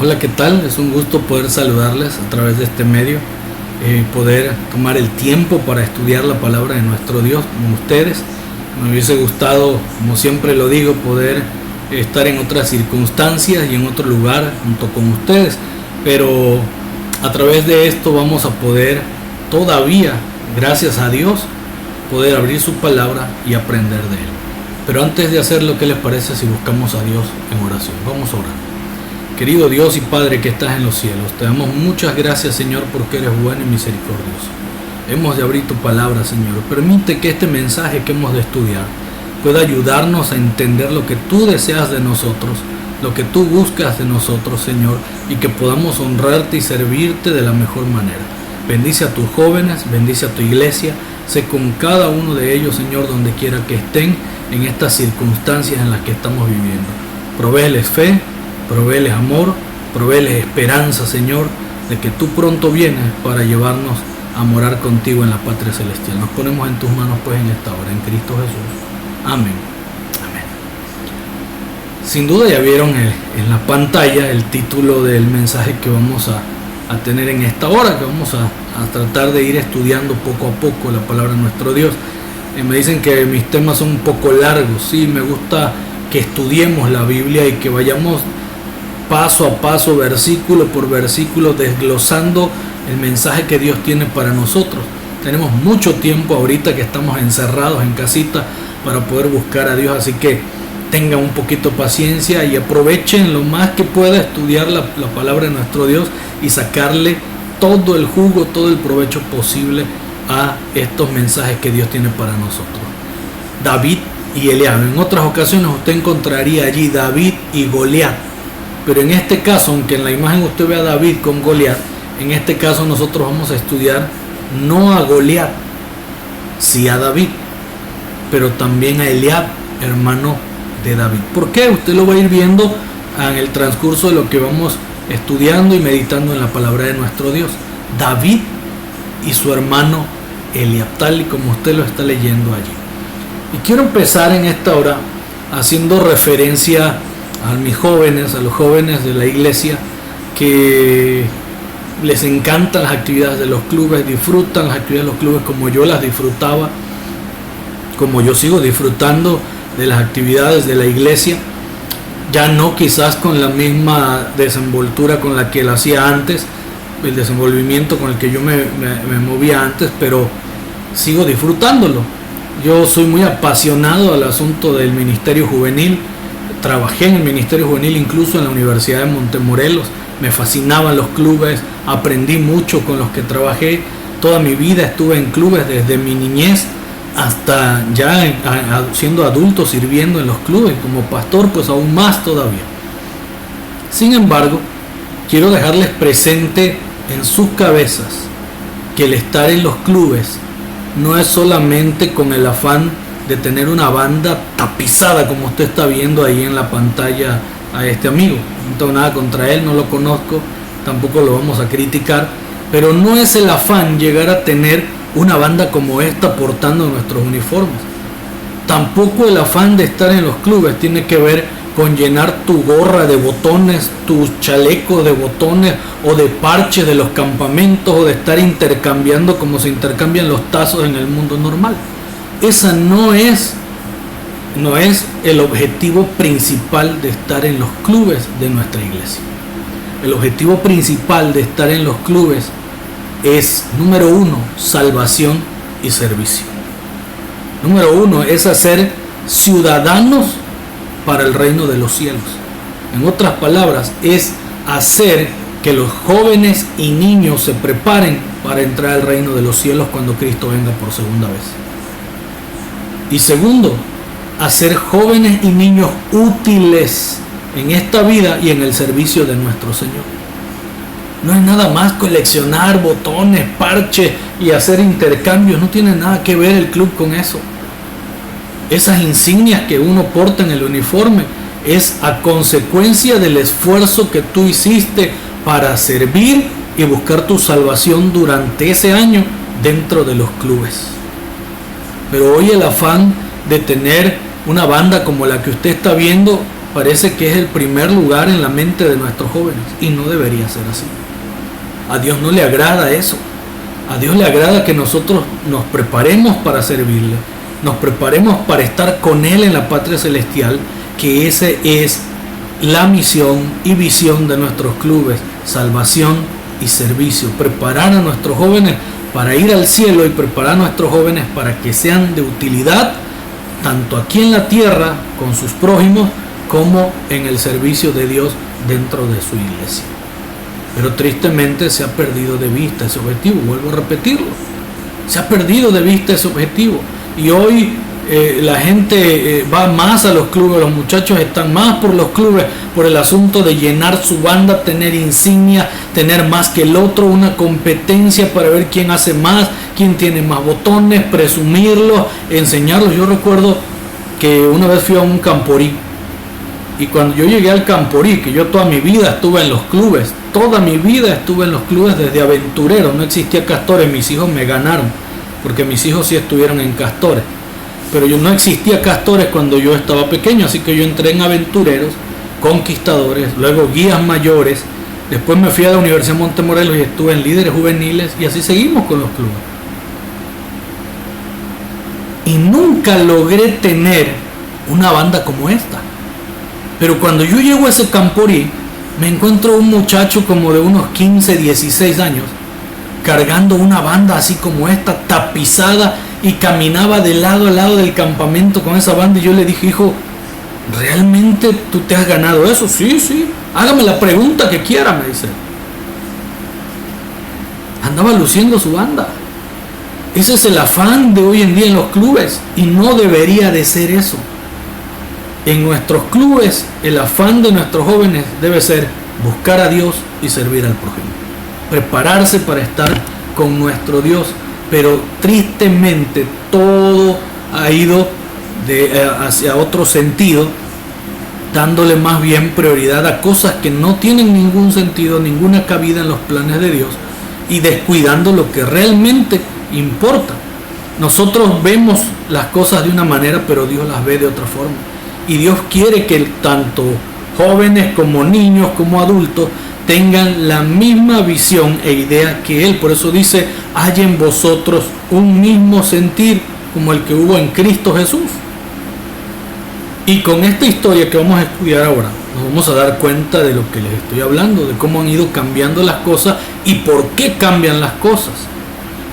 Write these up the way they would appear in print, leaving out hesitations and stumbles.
Hola, ¿qué tal? Es un gusto poder saludarles a través de este medio, poder tomar el tiempo para estudiar la palabra de nuestro Dios con ustedes. Me hubiese gustado, como siempre lo digo, poder estar en otras circunstancias y en otro lugar junto con ustedes, pero a través de esto vamos a poder todavía, gracias a Dios, poder abrir su palabra y aprender de Él. Pero antes de hacerlo, ¿qué les parece si buscamos a Dios en oración? Vamos a orar. Querido Dios y Padre que estás en los cielos, te damos muchas gracias, Señor, porque eres bueno y misericordioso. Hemos de abrir tu palabra, Señor. Permite que este mensaje que hemos de estudiar pueda ayudarnos a entender lo que tú deseas de nosotros, lo que tú buscas de nosotros, Señor, y que podamos honrarte y servirte de la mejor manera. Bendice a tus jóvenes, bendice a tu iglesia, sé con cada uno de ellos, Señor, donde quiera que estén en estas circunstancias en las que estamos viviendo. Provéeles fe, provéeles amor, provéeles esperanza, Señor, de que tú pronto vienes para llevarnos a morar contigo en la patria celestial. Nos ponemos en tus manos pues en esta hora, en Cristo Jesús. Amén. Amén. Sin duda ya vieron en la pantalla el título del mensaje que vamos a tener en esta hora, que vamos a tratar de ir estudiando poco a poco la palabra de nuestro Dios. Me dicen que mis temas son un poco largos. Sí, me gusta que estudiemos la Biblia y que vayamos paso a paso, versículo por versículo, desglosando el mensaje que Dios tiene para nosotros. Tenemos mucho tiempo ahorita que estamos encerrados en casita para poder buscar a Dios, así que tengan un poquito de paciencia y aprovechen lo más que pueda estudiar la palabra de nuestro Dios y sacarle todo el jugo, todo el provecho posible a estos mensajes que Dios tiene para nosotros. David y Eliab. En otras ocasiones usted encontraría allí David y Goliat, pero en este caso, aunque en la imagen usted vea a David con Goliat, en este caso nosotros vamos a estudiar no a Goliat, sí a David, pero también a Eliab, hermano de David. ¿Por qué? Usted lo va a ir viendo en el transcurso de lo que vamos estudiando y meditando en la palabra de nuestro Dios. David y su hermano Eliab, tal y como usted lo está leyendo allí. Y quiero empezar en esta hora haciendo referencia a mis jóvenes, a los jóvenes de la iglesia, que les encantan las actividades de los clubes, disfrutan las actividades de los clubes como yo las disfrutaba, como yo sigo disfrutando de las actividades de la iglesia, ya no quizás con la misma desenvoltura con la que lo hacía antes, el desenvolvimiento con el que yo me movía antes, pero sigo disfrutándolo. Yo soy muy apasionado al asunto del ministerio juvenil. Trabajé en el ministerio juvenil incluso en la Universidad de Montemorelos. Me fascinaban los clubes, aprendí mucho con los que trabajé. Toda mi vida estuve en clubes, desde mi niñez hasta ya siendo adulto, sirviendo en los clubes. Como pastor, pues aún más todavía. Sin embargo, quiero dejarles presente en sus cabezas que el estar en los clubes no es solamente con el afán de tener una banda tapizada como usted está viendo ahí en la pantalla a este amigo. No tengo nada contra él, no lo conozco, tampoco lo vamos a criticar, pero no es el afán llegar a tener una banda como esta portando nuestros uniformes. Tampoco el afán de estar en los clubes tiene que ver con llenar tu gorra de botones, tus chalecos de botones o de parches de los campamentos, o de estar intercambiando como se intercambian los tazos en el mundo normal. Esa no es el objetivo principal de estar en los clubes de nuestra iglesia. El objetivo principal de estar en los clubes es, número uno, salvación y servicio. Número uno es hacer ciudadanos para el reino de los cielos. En otras palabras, es hacer que los jóvenes y niños se preparen para entrar al reino de los cielos cuando Cristo venga por segunda vez. Y segundo, hacer jóvenes y niños útiles en esta vida y en el servicio de nuestro Señor. No es nada más coleccionar botones, parches y hacer intercambios. No tiene nada que ver el club con eso. Esas insignias que uno porta en el uniforme es a consecuencia del esfuerzo que tú hiciste para servir y buscar tu salvación durante ese año dentro de los clubes. Pero hoy el afán de tener una banda como la que usted está viendo parece que es el primer lugar en la mente de nuestros jóvenes, y no debería ser así. A Dios no le agrada eso. A Dios le agrada que nosotros nos preparemos para servirle, nos preparemos para estar con Él en la patria celestial, que esa es la misión y visión de nuestros clubes: salvación y servicio. Preparar a nuestros jóvenes para ir al cielo y preparar a nuestros jóvenes para que sean de utilidad tanto aquí en la tierra con sus prójimos como en el servicio de Dios dentro de su iglesia. Pero tristemente se ha perdido de vista ese objetivo. Vuelvo a repetirlo, se ha perdido de vista ese objetivo, y hoy la gente va más a los clubes, los muchachos están más por los clubes por el asunto de llenar su banda, tener insignia, tener más que el otro, una competencia para ver quién hace más, quién tiene más botones, presumirlos, enseñarlos. Yo recuerdo que una vez fui a un camporí, y cuando yo llegué al camporí, que yo toda mi vida estuve en los clubes, desde aventurero, no existía Castores, mis hijos me ganaron, porque mis hijos sí estuvieron en Castores, pero yo no existía Castores cuando yo estaba pequeño, así que yo entré en aventureros, conquistadores, luego guías mayores, después me fui a la Universidad de Montemorelos y estuve en líderes juveniles, y así seguimos con los clubes. Y nunca logré tener una banda como esta. Pero cuando yo llego a ese camporí, me encuentro un muchacho como de unos 15, 16 años, cargando una banda así como esta, tapizada, y caminaba de lado a lado del campamento con esa banda. Y yo le dije: hijo, ¿realmente tú te has ganado eso? Sí, hágame la pregunta que quiera, me dice. Andaba luciendo su banda. Ese es el afán de hoy en día en los clubes, y no debería de ser eso. En nuestros clubes, el afán de nuestros jóvenes debe ser buscar a Dios y servir al prójimo, prepararse para estar con nuestro Dios. Pero tristemente todo ha ido hacia otro sentido, dándole más bien prioridad a cosas que no tienen ningún sentido, ninguna cabida en los planes de Dios, y descuidando lo que realmente importa. Nosotros vemos las cosas de una manera, pero Dios las ve de otra forma. Y Dios quiere que tanto jóvenes como niños como adultos tengan la misma visión e idea que Él. Por eso dice: hay en vosotros un mismo sentir como el que hubo en Cristo Jesús. Y con esta historia que vamos a estudiar ahora, nos vamos a dar cuenta de lo que les estoy hablando, de cómo han ido cambiando las cosas y por qué cambian las cosas.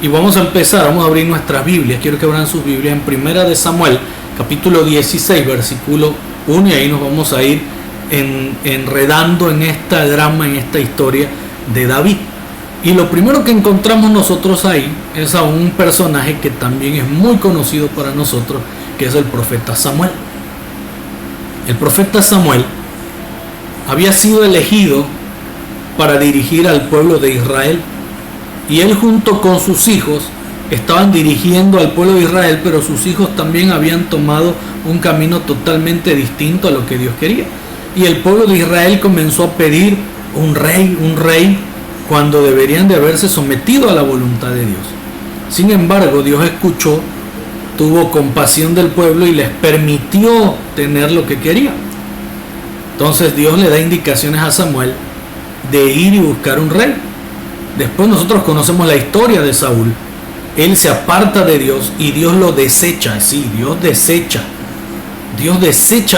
Y vamos a empezar, vamos a abrir nuestras Biblias. Quiero que abran sus Biblias en Primera de Samuel, capítulo 16, versículo 1, y ahí nos vamos a ir enredando en esta drama, en esta historia de David. Y lo primero que encontramos nosotros ahí es a un personaje que también es muy conocido para nosotros, que es el profeta Samuel. El profeta Samuel había sido elegido para dirigir al pueblo de Israel, y él junto con sus hijos estaban dirigiendo al pueblo de Israel, pero sus hijos también habían tomado un camino totalmente distinto a lo que Dios quería. Y el pueblo de Israel comenzó a pedir un rey, cuando deberían de haberse sometido a la voluntad de Dios. Sin embargo, Dios escuchó, tuvo compasión del pueblo y les permitió tener lo que querían. Entonces Dios le da indicaciones a Samuel de ir y buscar un rey. Después nosotros conocemos la historia de Saúl. Él se aparta de Dios y Dios lo desecha. Sí, Dios desecha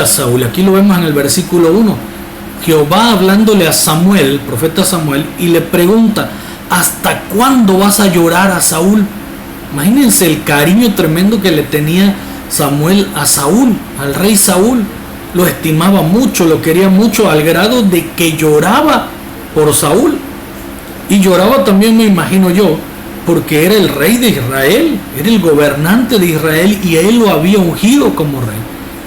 a Saúl. Aquí lo vemos en el versículo 1. Jehová hablándole a Samuel, profeta Samuel, y le pregunta: ¿hasta cuándo vas a llorar a Saúl? Imagínense el cariño tremendo que le tenía Samuel a Saúl, al rey Saúl. Lo estimaba mucho, lo quería mucho, al grado de que lloraba por Saúl. Y lloraba también, me imagino yo, porque era el rey de Israel, era el gobernante de Israel, y él lo había ungido como rey.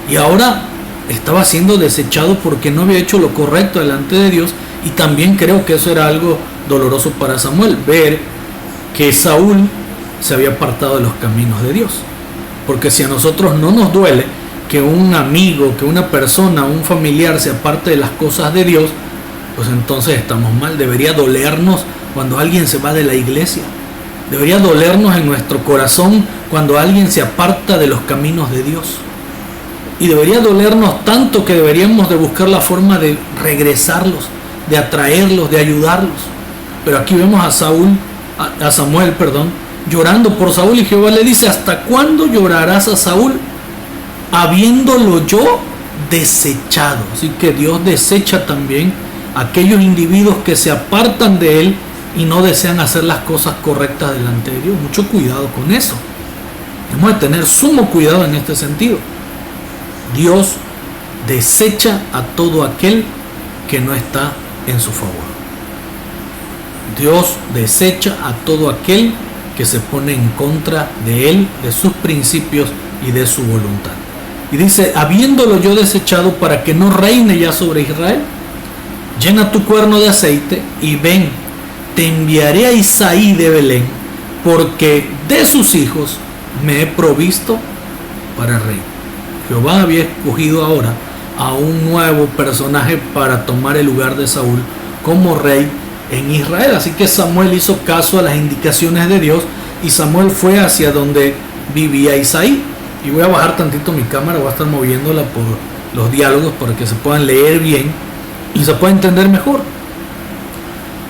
Y ahora estaba siendo desechado porque no había hecho lo correcto delante de Dios. Y también creo que eso era algo doloroso para Samuel, ver que Saúl se había apartado de los caminos de Dios. Porque si a nosotros no nos duele que un amigo, que una persona, un familiar se aparte de las cosas de Dios, pues entonces estamos mal. Debería dolernos cuando alguien se va de la iglesia. Debería dolernos en nuestro corazón cuando alguien se aparta de los caminos de Dios. Y debería dolernos tanto que deberíamos de buscar la forma de regresarlos, de atraerlos, de ayudarlos. Pero aquí vemos a Samuel, llorando por Saúl, y Jehová le dice: ¿hasta cuándo llorarás a Saúl, habiéndolo yo desechado? Así que Dios desecha también a aquellos individuos que se apartan de Él y no desean hacer las cosas correctas delante de Dios. Mucho cuidado con eso. Debemos de tener sumo cuidado en este sentido. Dios desecha a todo aquel que no está en su favor. Dios desecha a todo aquel que se pone en contra de Él, de sus principios y de su voluntad. Y dice: habiéndolo yo desechado para que no reine ya sobre Israel, llena tu cuerno de aceite y ven, te enviaré a Isaí de Belén, porque de sus hijos me he provisto para rey. Jehová había escogido ahora a un nuevo personaje para tomar el lugar de Saúl como rey en Israel. Así que Samuel hizo caso a las indicaciones de Dios y Samuel fue hacia donde vivía Isaí. Y voy a bajar tantito mi cámara, voy a estar moviéndola por los diálogos para que se puedan leer bien y se pueda entender mejor.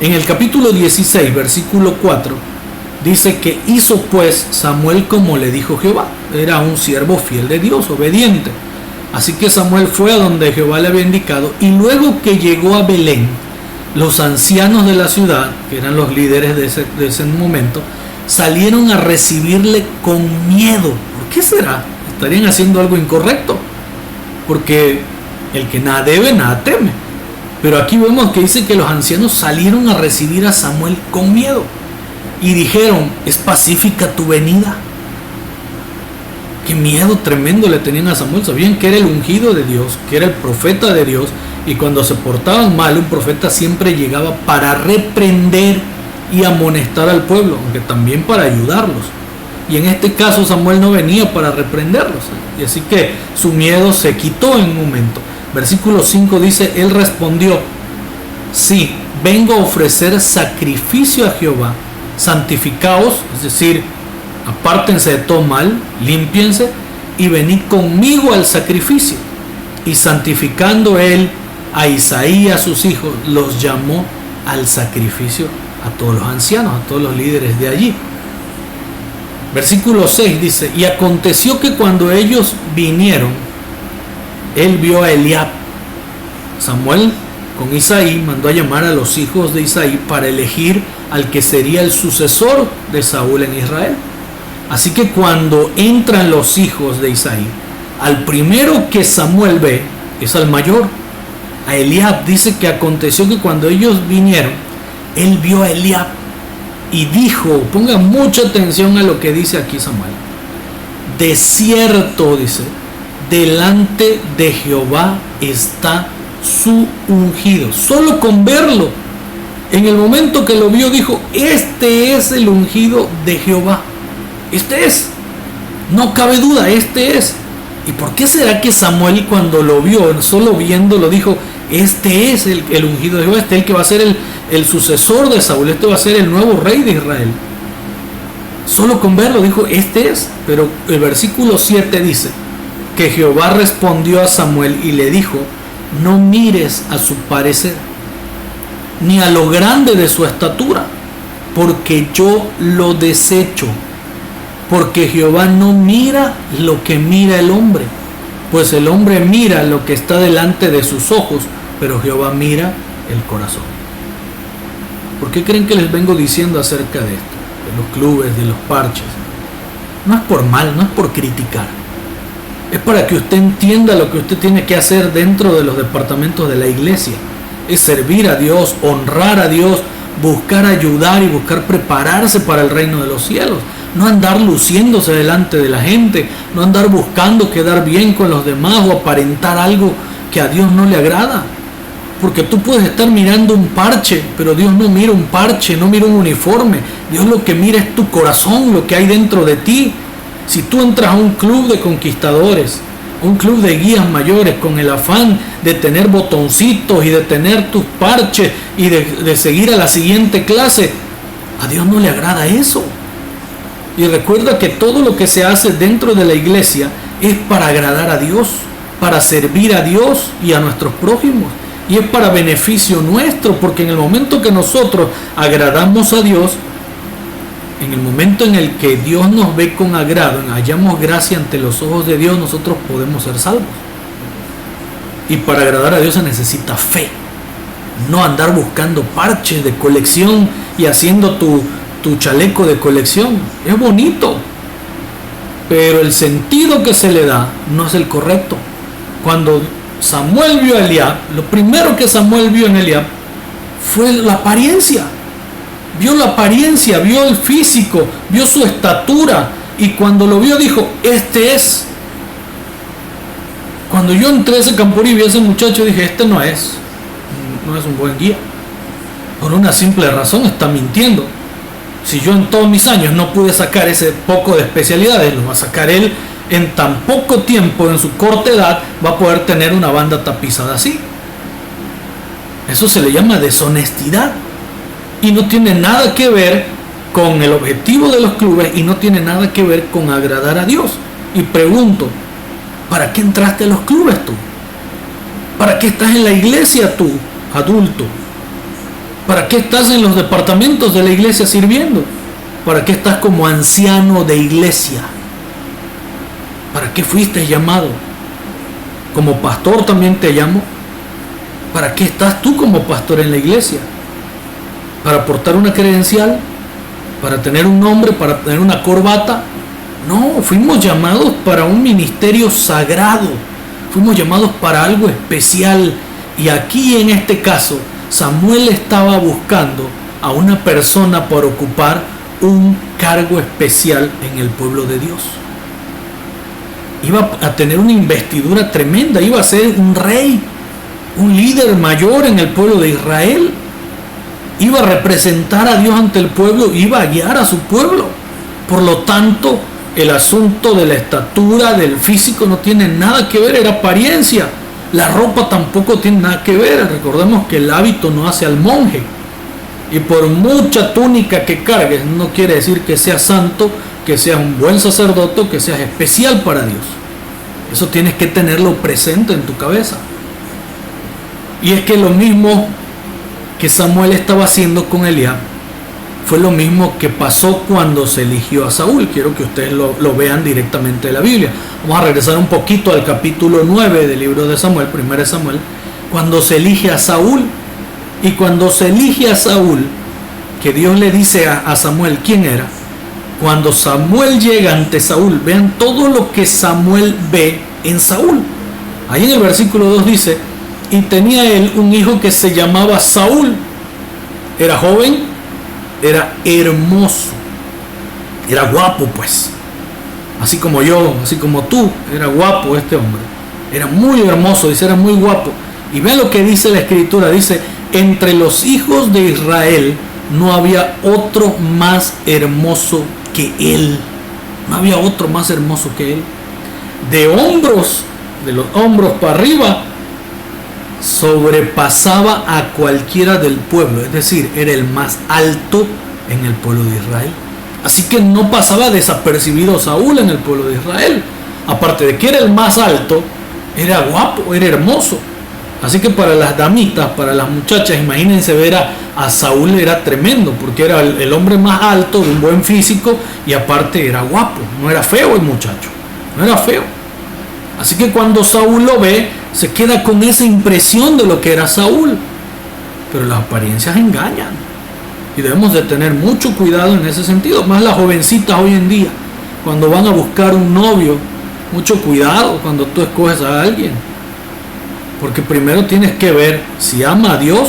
En el capítulo 16, versículo 4, dice que hizo pues Samuel como le dijo Jehová. Era un siervo fiel de Dios, obediente. Así que Samuel fue a donde Jehová le había indicado, y luego que llegó a Belén, los ancianos de la ciudad, que eran los líderes de ese momento, salieron a recibirle con miedo. ¿Por qué será? ¿Estarían haciendo algo incorrecto? Porque el que nada debe, nada teme. Pero aquí vemos que dice que los ancianos salieron a recibir a Samuel con miedo y dijeron: ¿es pacífica tu venida? Qué miedo tremendo le tenían a Samuel. Sabían que era el ungido de Dios, que era el profeta de Dios, y cuando se portaban mal, un profeta siempre llegaba para reprender y amonestar al pueblo, aunque también para ayudarlos. Y en este caso Samuel no venía para reprenderlos, y así que su miedo se quitó en un momento. Versículo 5 dice: él respondió: sí, vengo a ofrecer sacrificio a Jehová, santificaos, es decir, apártense de todo mal, límpiense y venid conmigo al sacrificio. Y santificando él a Isaí y a sus hijos, los llamó al sacrificio a todos los ancianos, a todos los líderes de allí. Versículo 6 dice: y aconteció que cuando ellos vinieron, él vio a Eliab. Samuel con Isaí mandó a llamar a los hijos de Isaí para elegir al que sería el sucesor de Saúl en Israel. Así que cuando entran los hijos de Isaí, al primero que Samuel ve es al mayor, a Eliab. Dice que aconteció que cuando ellos vinieron, él vio a Eliab y dijo, ponga mucha atención a lo que dice aquí Samuel: de cierto, dice, delante de Jehová está su ungido. Solo con verlo, en el momento que lo vio, dijo: este es el ungido de Jehová. Este es, no cabe duda, este es. ¿Y por qué será que Samuel, cuando lo vio, solo viéndolo, dijo: este es el ungido de Jehová, este es el que va a ser el sucesor de Saúl, este va a ser el nuevo rey de Israel? Solo con verlo dijo: este es. Pero el versículo 7 dice que Jehová respondió a Samuel y le dijo: no mires a su parecer, ni a lo grande de su estatura, porque yo lo desecho. Porque Jehová no mira lo que mira el hombre, pues el hombre mira lo que está delante de sus ojos, pero Jehová mira el corazón. ¿Por qué creen que les vengo diciendo acerca de esto? De los clubes, de los parches. No es por mal, no es por criticar. Es para que usted entienda lo que usted tiene que hacer dentro de los departamentos de la iglesia. Es servir a Dios, honrar a Dios, buscar ayudar y buscar prepararse para el reino de los cielos. No andar luciéndose delante de la gente, no andar buscando quedar bien con los demás o aparentar algo que a Dios no le agrada. Porque tú puedes estar mirando un parche, pero Dios no mira un parche, no mira un uniforme. Dios lo que mira es tu corazón, lo que hay dentro de ti. Si tú entras a un club de conquistadores, un club de guías mayores, con el afán de tener botoncitos y de tener tus parches y de seguir a la siguiente clase, a Dios no le agrada eso. Y recuerda que todo lo que se hace dentro de la iglesia es para agradar a Dios. para servir a Dios y a nuestros prójimos. Y es para beneficio nuestro, porque en el momento que nosotros agradamos a Dios, en el momento en el que Dios nos ve con agrado, hallamos gracia ante los ojos de Dios, nosotros podemos ser salvos. Y para agradar a Dios se necesita fe, no andar buscando parches de colección y haciendo tu chaleco de colección. Es bonito, pero el sentido que se le da no es el correcto. Cuando Samuel vio a Eliab, lo primero que Samuel vio en Eliab fue la apariencia. Vio la apariencia, vio el físico, vio su estatura, y cuando lo vio dijo, este es. Cuando yo entré a ese Camporí y vi a ese muchacho, dije, este no es un buen guía. Por una simple razón, está mintiendo. Si yo en todos mis años no pude sacar ese poco de especialidades, lo va a sacar él en tan poco tiempo, en su corta edad, va a poder tener una banda tapizada así. Eso se le llama deshonestidad. Y no tiene nada que ver con el objetivo de los clubes y no tiene nada que ver con agradar a Dios. Y pregunto, ¿para qué entraste a los clubes tú? ¿Para qué estás en la iglesia tú, adulto? ¿Para qué estás en los departamentos de la iglesia sirviendo? ¿Para qué estás como anciano de iglesia? ¿Para qué fuiste llamado? Como pastor también te llamo. ¿Para qué estás tú como pastor en la iglesia? ¿Para portar una credencial? ¿Para tener un nombre? ¿Para tener una corbata? No, fuimos llamados para un ministerio sagrado. Fuimos llamados para algo especial. Y aquí en este caso, Samuel estaba buscando a una persona para ocupar un cargo especial en el pueblo de Dios. Iba a tener una investidura tremenda, iba a ser un rey, un líder mayor en el pueblo de Israel. Iba a representar a Dios ante el pueblo, iba a guiar a su pueblo. Por lo tanto, el asunto de la estatura, del físico, no tiene nada que ver, era apariencia. La ropa tampoco tiene nada que ver. Recordemos que el hábito no hace al monje. Y por mucha túnica que cargues, no quiere decir que seas santo, que seas un buen sacerdote, que seas especial para Dios. Eso tienes que tenerlo presente en tu cabeza. Y es que lo mismo que Samuel estaba haciendo con Eliab fue lo mismo que pasó cuando se eligió a Saúl. Quiero que ustedes lo vean directamente de la Biblia. Vamos a regresar un poquito al capítulo 9 del libro de Samuel, 1 Samuel, cuando se elige a Saúl. Y cuando se elige a Saúl, que Dios le dice a Samuel quién era, cuando Samuel llega ante Saúl, vean todo lo que Samuel ve en Saúl. Ahí en el versículo 2 dice, y tenía él un hijo que se llamaba Saúl. Era joven, era hermoso, era guapo pues. Así como yo, así como tú, era guapo este hombre. Era muy hermoso, dice, era muy guapo. Y vean lo que dice la escritura, dice, entre los hijos de Israel no había otro más hermoso que él. No había otro más hermoso que él. De los hombros para arriba, sobrepasaba a cualquiera del pueblo. Es decir, era el más alto en el pueblo de Israel. Así que no pasaba desapercibido Saúl en el pueblo de Israel. Aparte de que era el más alto, era guapo, era hermoso. Así que para las damitas, para las muchachas, imagínense ver a Saúl, era tremendo, porque era el hombre más alto, de un buen físico, y aparte era guapo, no era feo el muchacho, no era feo. Así que cuando Saúl lo ve, se queda con esa impresión de lo que era Saúl. Pero las apariencias engañan, y debemos de tener mucho cuidado en ese sentido, más las jovencitas hoy en día, cuando van a buscar un novio, mucho cuidado cuando tú escoges a alguien. Porque primero tienes que ver si ama a Dios,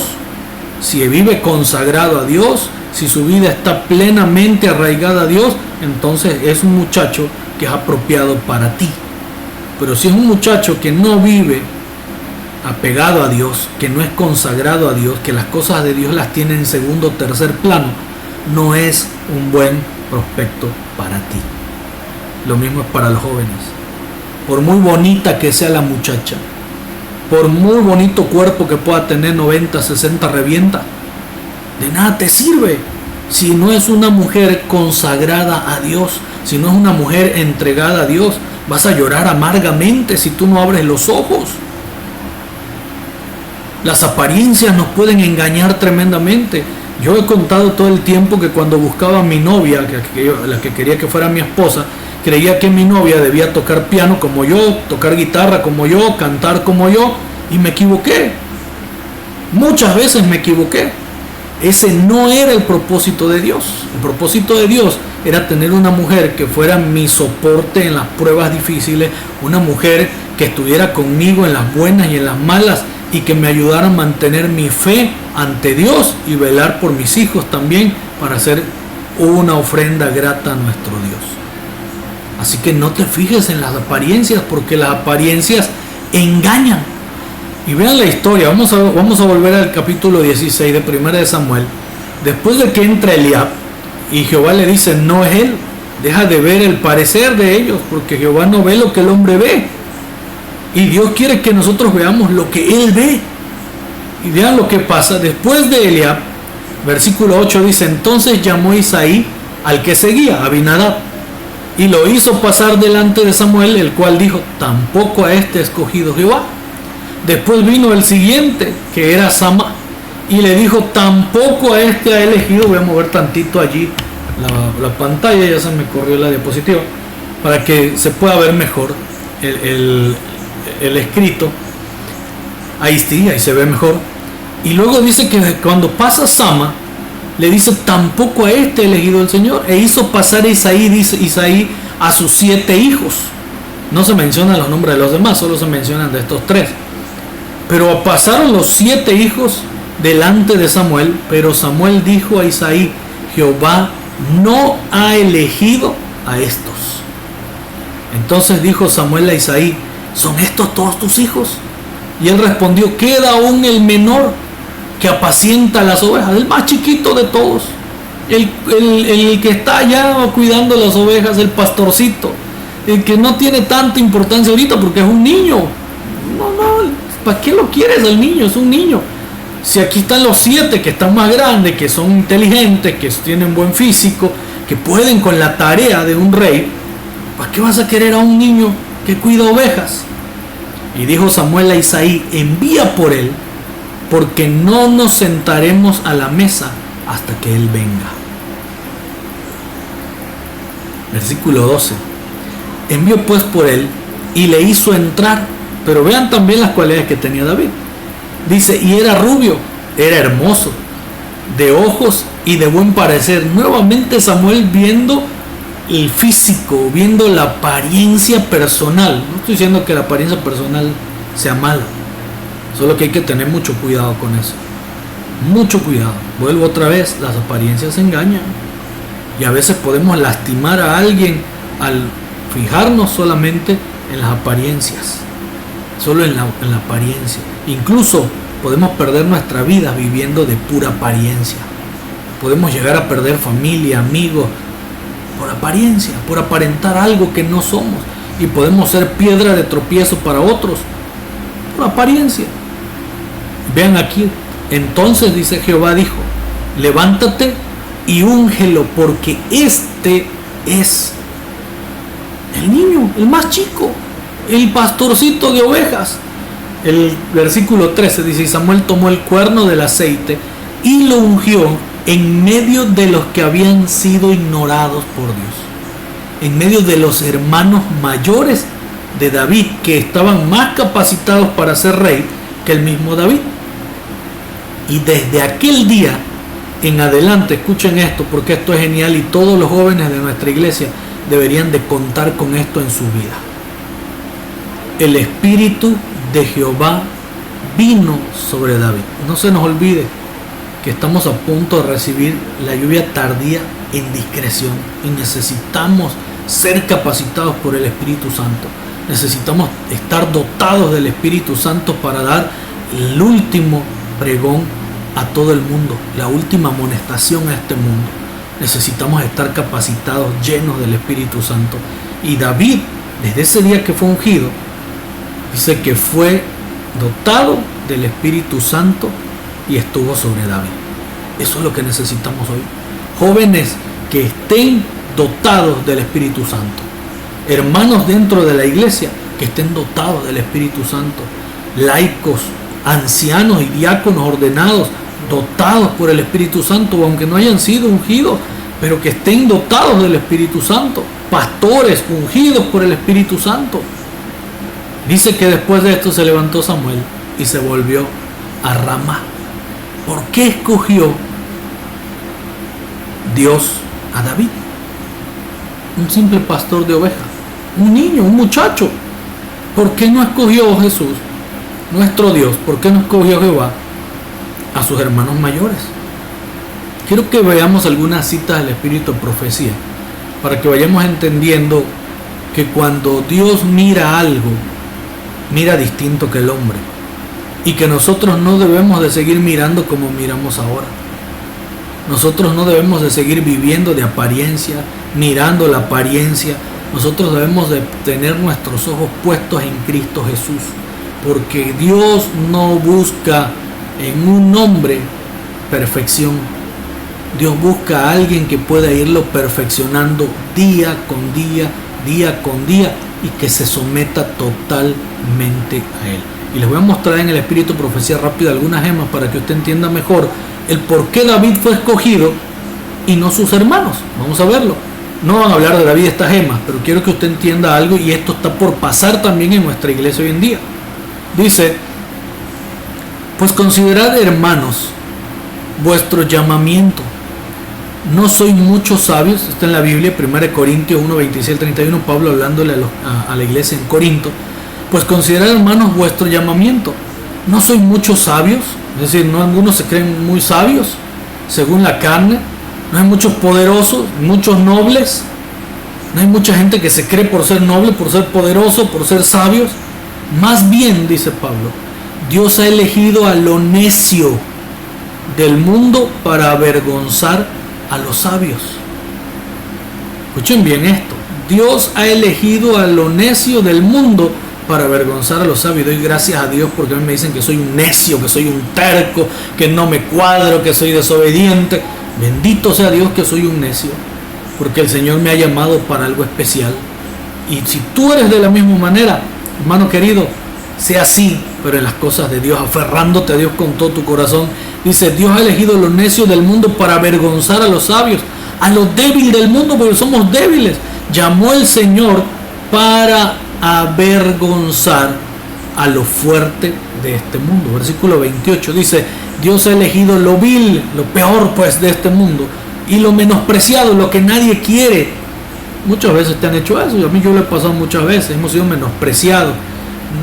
si vive consagrado a Dios, si su vida está plenamente arraigada a Dios, entonces es un muchacho que es apropiado para ti. Pero si es un muchacho que no vive apegado a Dios, que no es consagrado a Dios, que las cosas de Dios las tiene en segundo o tercer plano, no es un buen prospecto para ti. Lo mismo es para los jóvenes. Por muy bonita que sea la muchacha, por muy bonito cuerpo que pueda tener, 90, 60, revienta, de nada te sirve si no es una mujer consagrada a Dios, si no es una mujer entregada a Dios. Vas a llorar amargamente si tú no abres los ojos. Las apariencias nos pueden engañar tremendamente. Yo he contado todo el tiempo que cuando buscaba a mi novia, la que quería que fuera mi esposa, creía que mi novia debía tocar piano como yo, tocar guitarra como yo, cantar como yo, y me equivoqué. Muchas veces me equivoqué. Ese no era el propósito de Dios. El propósito de Dios era tener una mujer que fuera mi soporte en las pruebas difíciles, una mujer que estuviera conmigo en las buenas y en las malas, y que me ayudara a mantener mi fe ante Dios y velar por mis hijos también, para hacer una ofrenda grata a nuestro Dios. Así que no te fijes en las apariencias, porque las apariencias engañan. Y vean la historia. Vamos a volver al capítulo 16 de 1 de Samuel. Después de que entra Eliab y Jehová le dice: no es él, deja de ver el parecer de ellos, porque Jehová no ve lo que el hombre ve, y Dios quiere que nosotros veamos lo que él ve. Y vean lo que pasa después de Eliab. Versículo 8 dice: entonces llamó Isaí al que seguía, Abinadab, y lo hizo pasar delante de Samuel, el cual dijo: tampoco a este ha escogido Jehová. Después vino el siguiente, que era Sama, y le dijo: tampoco a este ha elegido. Voy a mover tantito allí la pantalla, ya se me corrió la diapositiva, para que se pueda ver mejor el escrito. Ahí sí, ahí se ve mejor. Y luego dice que cuando pasa Sama, le dice: tampoco a este ha elegido el Señor. E hizo pasar a Isaí, dice Isaí, a sus 7 hijos. No se mencionan los nombres de los demás, solo se mencionan de estos 3. Pero pasaron los 7 hijos delante de Samuel, pero Samuel dijo a Isaí: Jehová no ha elegido a estos. Entonces dijo Samuel a Isaí: ¿son estos todos tus hijos? Y él respondió: queda aún el menor, que apacienta las ovejas, el más chiquito de todos, el que está allá cuidando las ovejas, el pastorcito, el que no tiene tanta importancia ahorita porque es un niño. No, ¿para qué lo quieres al niño? Es un niño. Si aquí están los 7 que están más grandes, que son inteligentes, que tienen buen físico, que pueden con la tarea de un rey, ¿para qué vas a querer a un niño que cuida ovejas? Y dijo Samuel a Isaí: envía por él, porque no nos sentaremos a la mesa hasta que él venga. Versículo 12. Envió pues por él y le hizo entrar. Pero vean también las cualidades que tenía David. Dice: y era rubio, era hermoso, de ojos y de buen parecer. Nuevamente Samuel viendo el físico, viendo la apariencia personal. No estoy diciendo que la apariencia personal sea mala, solo que hay que tener mucho cuidado con eso. Mucho cuidado. Vuelvo otra vez, las apariencias engañan. Y a veces podemos lastimar a alguien al fijarnos solamente en las apariencias. Solo en la apariencia. Incluso podemos perder nuestra vida viviendo de pura apariencia. Podemos llegar a perder familia, amigos, por apariencia, por aparentar algo que no somos. Y podemos ser piedra de tropiezo para otros por apariencia. Vean aquí: entonces dice Jehová dijo: levántate y úngelo, porque este es el niño, el más chico, el pastorcito de ovejas. El versículo 13 dice: y Samuel tomó el cuerno del aceite y lo ungió en medio de los que habían sido ignorados por Dios, en medio de los hermanos mayores de David, que estaban más capacitados para ser rey que el mismo David. Y desde aquel día en adelante, escuchen esto, porque esto es genial y todos los jóvenes de nuestra iglesia deberían de contar con esto en su vida. El Espíritu de Jehová vino sobre David. No se nos olvide que estamos a punto de recibir la lluvia tardía en discreción, y necesitamos ser capacitados por el Espíritu Santo. Necesitamos estar dotados del Espíritu Santo para dar el último pregón a todo el mundo, la última amonestación a este mundo. Necesitamos estar capacitados, llenos del Espíritu Santo. Y David, desde ese día que fue ungido, dice que fue dotado del Espíritu Santo y estuvo sobre David. Eso es lo que necesitamos hoy. Jóvenes que estén dotados del Espíritu Santo. hermanos dentro de la iglesia que estén dotados del Espíritu Santo, laicos, ancianos y diáconos ordenados, dotados por el Espíritu Santo, aunque no hayan sido ungidos, pero que estén dotados del Espíritu Santo, pastores ungidos por el Espíritu Santo. Dice que después de esto se levantó Samuel y se volvió a Ramá. ¿Por qué escogió Dios a David? Un simple pastor de ovejas, un niño, un muchacho. ¿Por qué no escogió Jesús, nuestro Dios? ¿Por qué no escogió Jehová a sus hermanos mayores? Quiero que veamos algunas citas del Espíritu de Profecía para que vayamos entendiendo que cuando Dios mira algo, mira distinto que el hombre, y que nosotros no debemos de seguir mirando como miramos ahora. Nosotros no debemos de seguir viviendo de apariencia, mirando la apariencia. Nosotros debemos de tener nuestros ojos puestos en Cristo Jesús, porque Dios no busca en un hombre perfección. Dios busca a alguien que pueda irlo perfeccionando día con día, día con día, y que se someta totalmente a Él. Y les voy a mostrar en el Espíritu Profecía rápida algunas gemas para que usted entienda mejor el por qué David fue escogido y no sus hermanos. Vamos a verlo. No van a hablar de David estas gemas, pero quiero que usted entienda algo, y esto está por pasar también en nuestra iglesia hoy en día. Dice: pues considerad, hermanos, vuestro llamamiento. No sois muchos sabios. Está en la Biblia, 1 Corintios 1, 26 al 31, Pablo hablándole a la iglesia en Corinto. Pues considerad, hermanos, vuestro llamamiento. No sois muchos sabios, es decir, no algunos se creen muy sabios según la carne. No hay muchos poderosos, muchos nobles. No hay mucha gente que se cree por ser noble, por ser poderoso, por ser sabios. Más bien, dice Pablo, Dios ha elegido a lo necio del mundo para avergonzar a los sabios. Escuchen bien esto. Dios ha elegido a lo necio del mundo para avergonzar a los sabios. Doy gracias a Dios porque a mí me dicen que soy un necio, que soy un terco, que no me cuadro, que soy desobediente. Bendito sea Dios que soy un necio, porque el Señor me ha llamado para algo especial. Y si tú eres de la misma manera, hermano querido, sea así, pero en las cosas de Dios, aferrándote a Dios con todo tu corazón. Dice: Dios ha elegido los necios del mundo para avergonzar a los sabios, a los débiles del mundo, porque somos débiles. Llamó el Señor para avergonzar a lo fuerte de este mundo. Versículo 28 dice: Dios ha elegido lo vil, lo peor pues de este mundo, y lo menospreciado, lo que nadie quiere. Muchas veces te han hecho eso, y a mí yo lo he pasado muchas veces. Hemos sido menospreciados,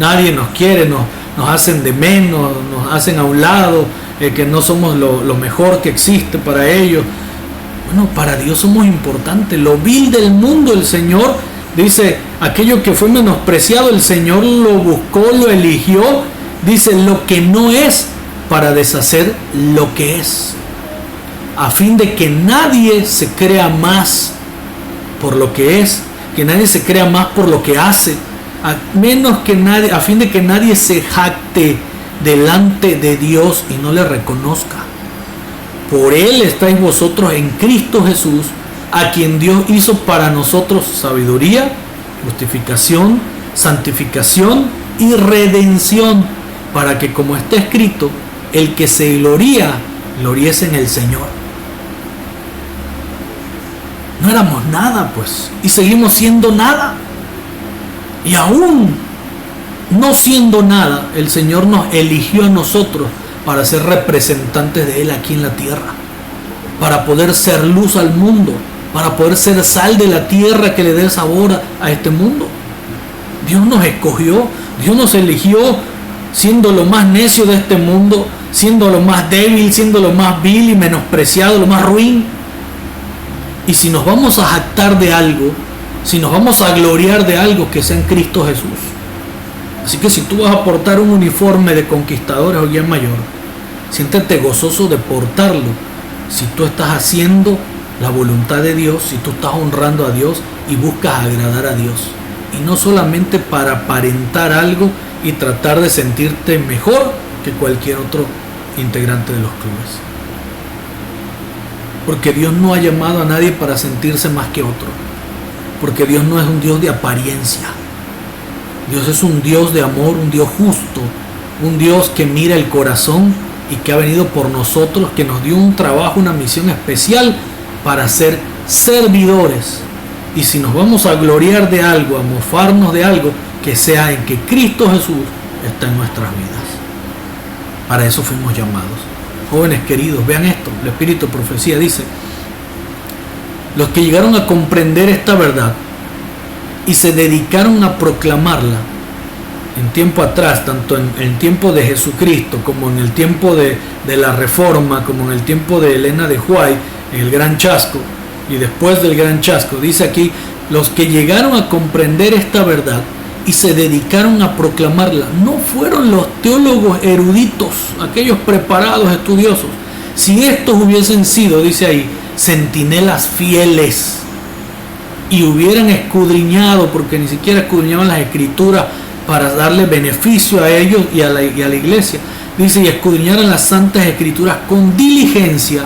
nadie nos quiere, nos hacen de menos, nos hacen a un lado, que no somos lo mejor que existe para ellos. Bueno, para Dios somos importantes. Lo vil del mundo, el Señor dice, aquello que fue menospreciado, el Señor lo buscó, lo eligió. Dice: lo que no es, para deshacer lo que es, a fin de que nadie se crea más por lo que es, que nadie se crea más por lo que hace, a fin de que nadie se jacte delante de Dios y no le reconozca. Por Él estáis vosotros en Cristo Jesús, a quien Dios hizo para nosotros sabiduría, justificación, santificación y redención, para que, como está escrito, el que se gloría, gloriese en el Señor. No éramos nada, pues, y seguimos siendo nada. Y aún no siendo nada, el Señor nos eligió a nosotros para ser representantes de Él aquí en la tierra, para poder ser luz al mundo, para poder ser sal de la tierra que le dé sabor a este mundo. Dios nos escogió, Dios nos eligió siendo lo más necio de este mundo, siendo lo más débil, siendo lo más vil y menospreciado, lo más ruin. Y si nos vamos a jactar de algo, si nos vamos a gloriar de algo, que sea en Cristo Jesús. Así que si tú vas a portar un uniforme de conquistadores o guía mayor, siéntete gozoso de portarlo si tú estás haciendo la voluntad de Dios, si tú estás honrando a Dios y buscas agradar a Dios, y no solamente para aparentar algo y tratar de sentirte mejor que cualquier otro integrante de los clubes. Porque Dios no ha llamado a nadie para sentirse más que otro. porque Dios no es un Dios de apariencia. Dios es un Dios de amor, un Dios justo, un Dios que mira el corazón y que ha venido por nosotros, que nos dio un trabajo, una misión especial para ser servidores. Y si nos vamos a gloriar de algo, a mofarnos de algo, que sea en que Cristo Jesús está en nuestras vidas. Para eso fuimos llamados. Jóvenes queridos, vean esto, el Espíritu de Profecía dice: los que llegaron a comprender esta verdad y se dedicaron a proclamarla en tiempo atrás, tanto en el tiempo de Jesucristo como en el tiempo de la Reforma, como en el tiempo de Elena de Huay, en el Gran Chasco, y después del Gran Chasco, dice aquí, los que llegaron a comprender esta verdad y se dedicaron a proclamarla, no fueron los teólogos eruditos, aquellos preparados, estudiosos. Si estos hubiesen sido, dice ahí, centinelas fieles y hubieran escudriñado, porque ni siquiera escudriñaban las escrituras para darle beneficio a ellos y a la iglesia, dice, y escudriñaran las santas escrituras con diligencia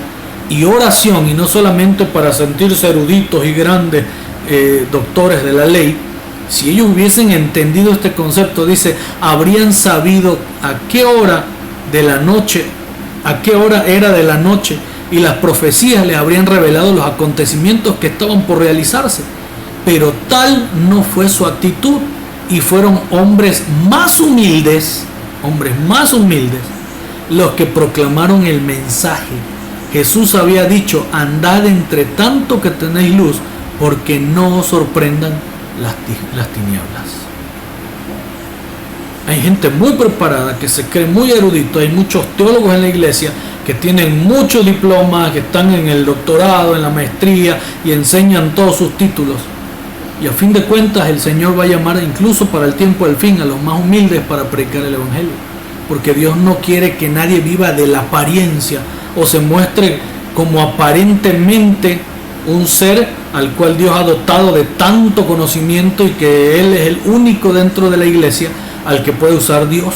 y oración, y no solamente para sentirse eruditos y grandes doctores de la ley. Si ellos hubiesen entendido este concepto, dice, habrían sabido a qué hora de la noche, a qué hora era de la noche, y las profecías les habrían revelado los acontecimientos que estaban por realizarse. Pero tal no fue su actitud, y fueron hombres más humildes los que proclamaron el mensaje. Jesús había dicho: andad entre tanto que tenéis luz, porque no os sorprendan las tinieblas. Hay gente muy preparada que se cree muy erudito. Hay muchos teólogos en la iglesia que tienen muchos diplomas, que están en el doctorado, en la maestría, y enseñan todos sus títulos. Y a fin de cuentas el Señor va a llamar incluso para el tiempo del fin a los más humildes para predicar el Evangelio, porque Dios no quiere que nadie viva de la apariencia o se muestre como aparentemente un ser al cual Dios ha dotado de tanto conocimiento y que Él es el único dentro de la iglesia al que puede usar Dios,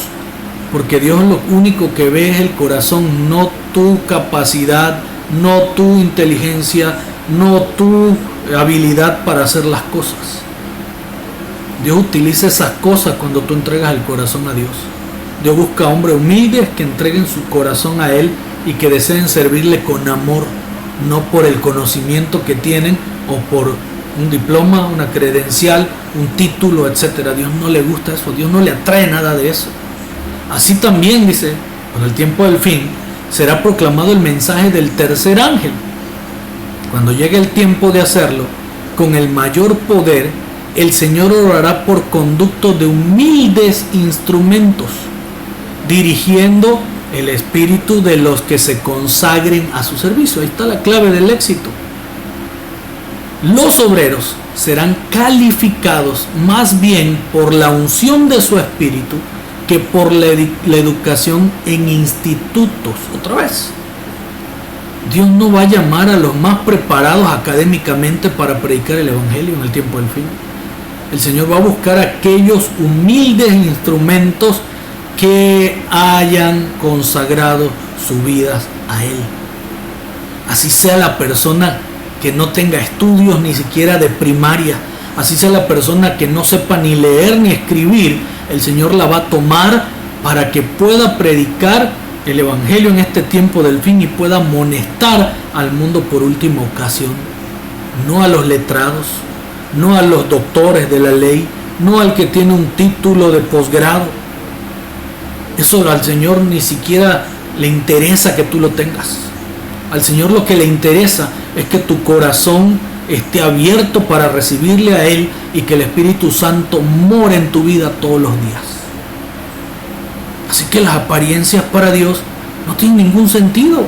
porque Dios lo único que ve es el corazón, no tu capacidad, no tu inteligencia, no tu habilidad para hacer las cosas. Dios utiliza esas cosas cuando tú entregas el corazón a Dios. Dios busca hombres humildes que entreguen su corazón a Él y que deseen servirle con amor, no por el conocimiento que tienen o por un diploma, una credencial, un título, etcétera. Dios no le gusta eso, Dios no le atrae nada de eso. Así también dice, con el tiempo del fin será proclamado el mensaje del tercer ángel. Cuando llegue el tiempo de hacerlo, con el mayor poder, el Señor orará por conductos de humildes instrumentos, dirigiendo el espíritu de los que se consagren a su servicio. Ahí está la clave del éxito. Los obreros serán calificados más bien por la unción de su espíritu que por la educación en institutos. Otra vez, Dios no va a llamar a los más preparados académicamente para predicar el Evangelio en el tiempo del fin. El Señor va a buscar aquellos humildes instrumentos que hayan consagrado sus vidas a Él. Así sea la persona que no tenga estudios ni siquiera de primaria, así sea la persona que no sepa ni leer ni escribir, el Señor la va a tomar para que pueda predicar el Evangelio en este tiempo del fin y pueda amonestar al mundo por última ocasión. No a los letrados, no a los doctores de la ley, no al que tiene un título de posgrado. Eso al Señor ni siquiera le interesa que tú lo tengas. Al Señor lo que le interesa es que tu corazón esté abierto para recibirle a Él y que el Espíritu Santo more en tu vida todos los días. Así que las apariencias para Dios no tienen ningún sentido.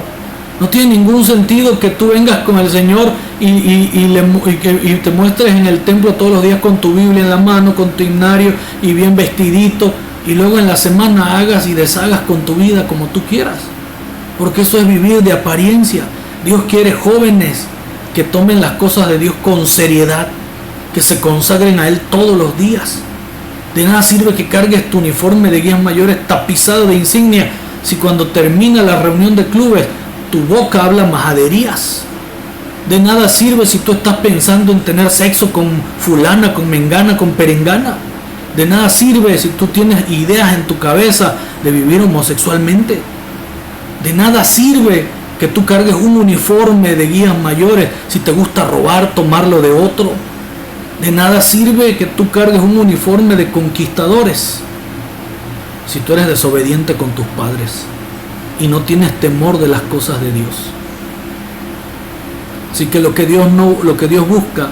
No tiene ningún sentido que tú vengas con el Señor y te muestres en el templo todos los días con tu Biblia en la mano, con tu himnario y bien vestidito, y luego en la semana hagas y deshagas con tu vida como tú quieras. Porque eso es vivir de apariencia. Dios quiere jóvenes que tomen las cosas de Dios con seriedad, que se consagren a Él todos los días. De nada sirve que cargues tu uniforme de guías mayores tapizado de insignia si cuando termina la reunión de clubes tu boca habla majaderías. De nada sirve si tú estás pensando en tener sexo con fulana, con mengana, con perengana. De nada sirve si tú tienes ideas en tu cabeza de vivir homosexualmente. De nada sirve que tú cargues un uniforme de guías mayores si te gusta robar, tomarlo de otro. De nada sirve que tú cargues un uniforme de conquistadores si tú eres desobediente con tus padres y no tienes temor de las cosas de Dios. Así que lo que Dios busca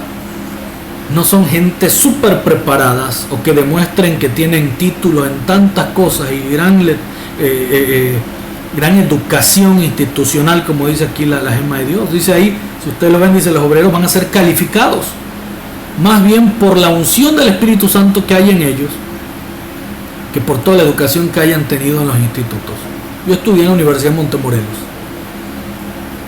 no son gente súper preparadas o que demuestren que tienen título en tantas cosas y gran educación institucional, como dice aquí la gema de Dios. Dice ahí, si ustedes lo ven, dice, los obreros van a ser calificados más bien por la unción del Espíritu Santo que hay en ellos que por toda la educación que hayan tenido en los institutos. Yo estudié en la Universidad de Montemorelos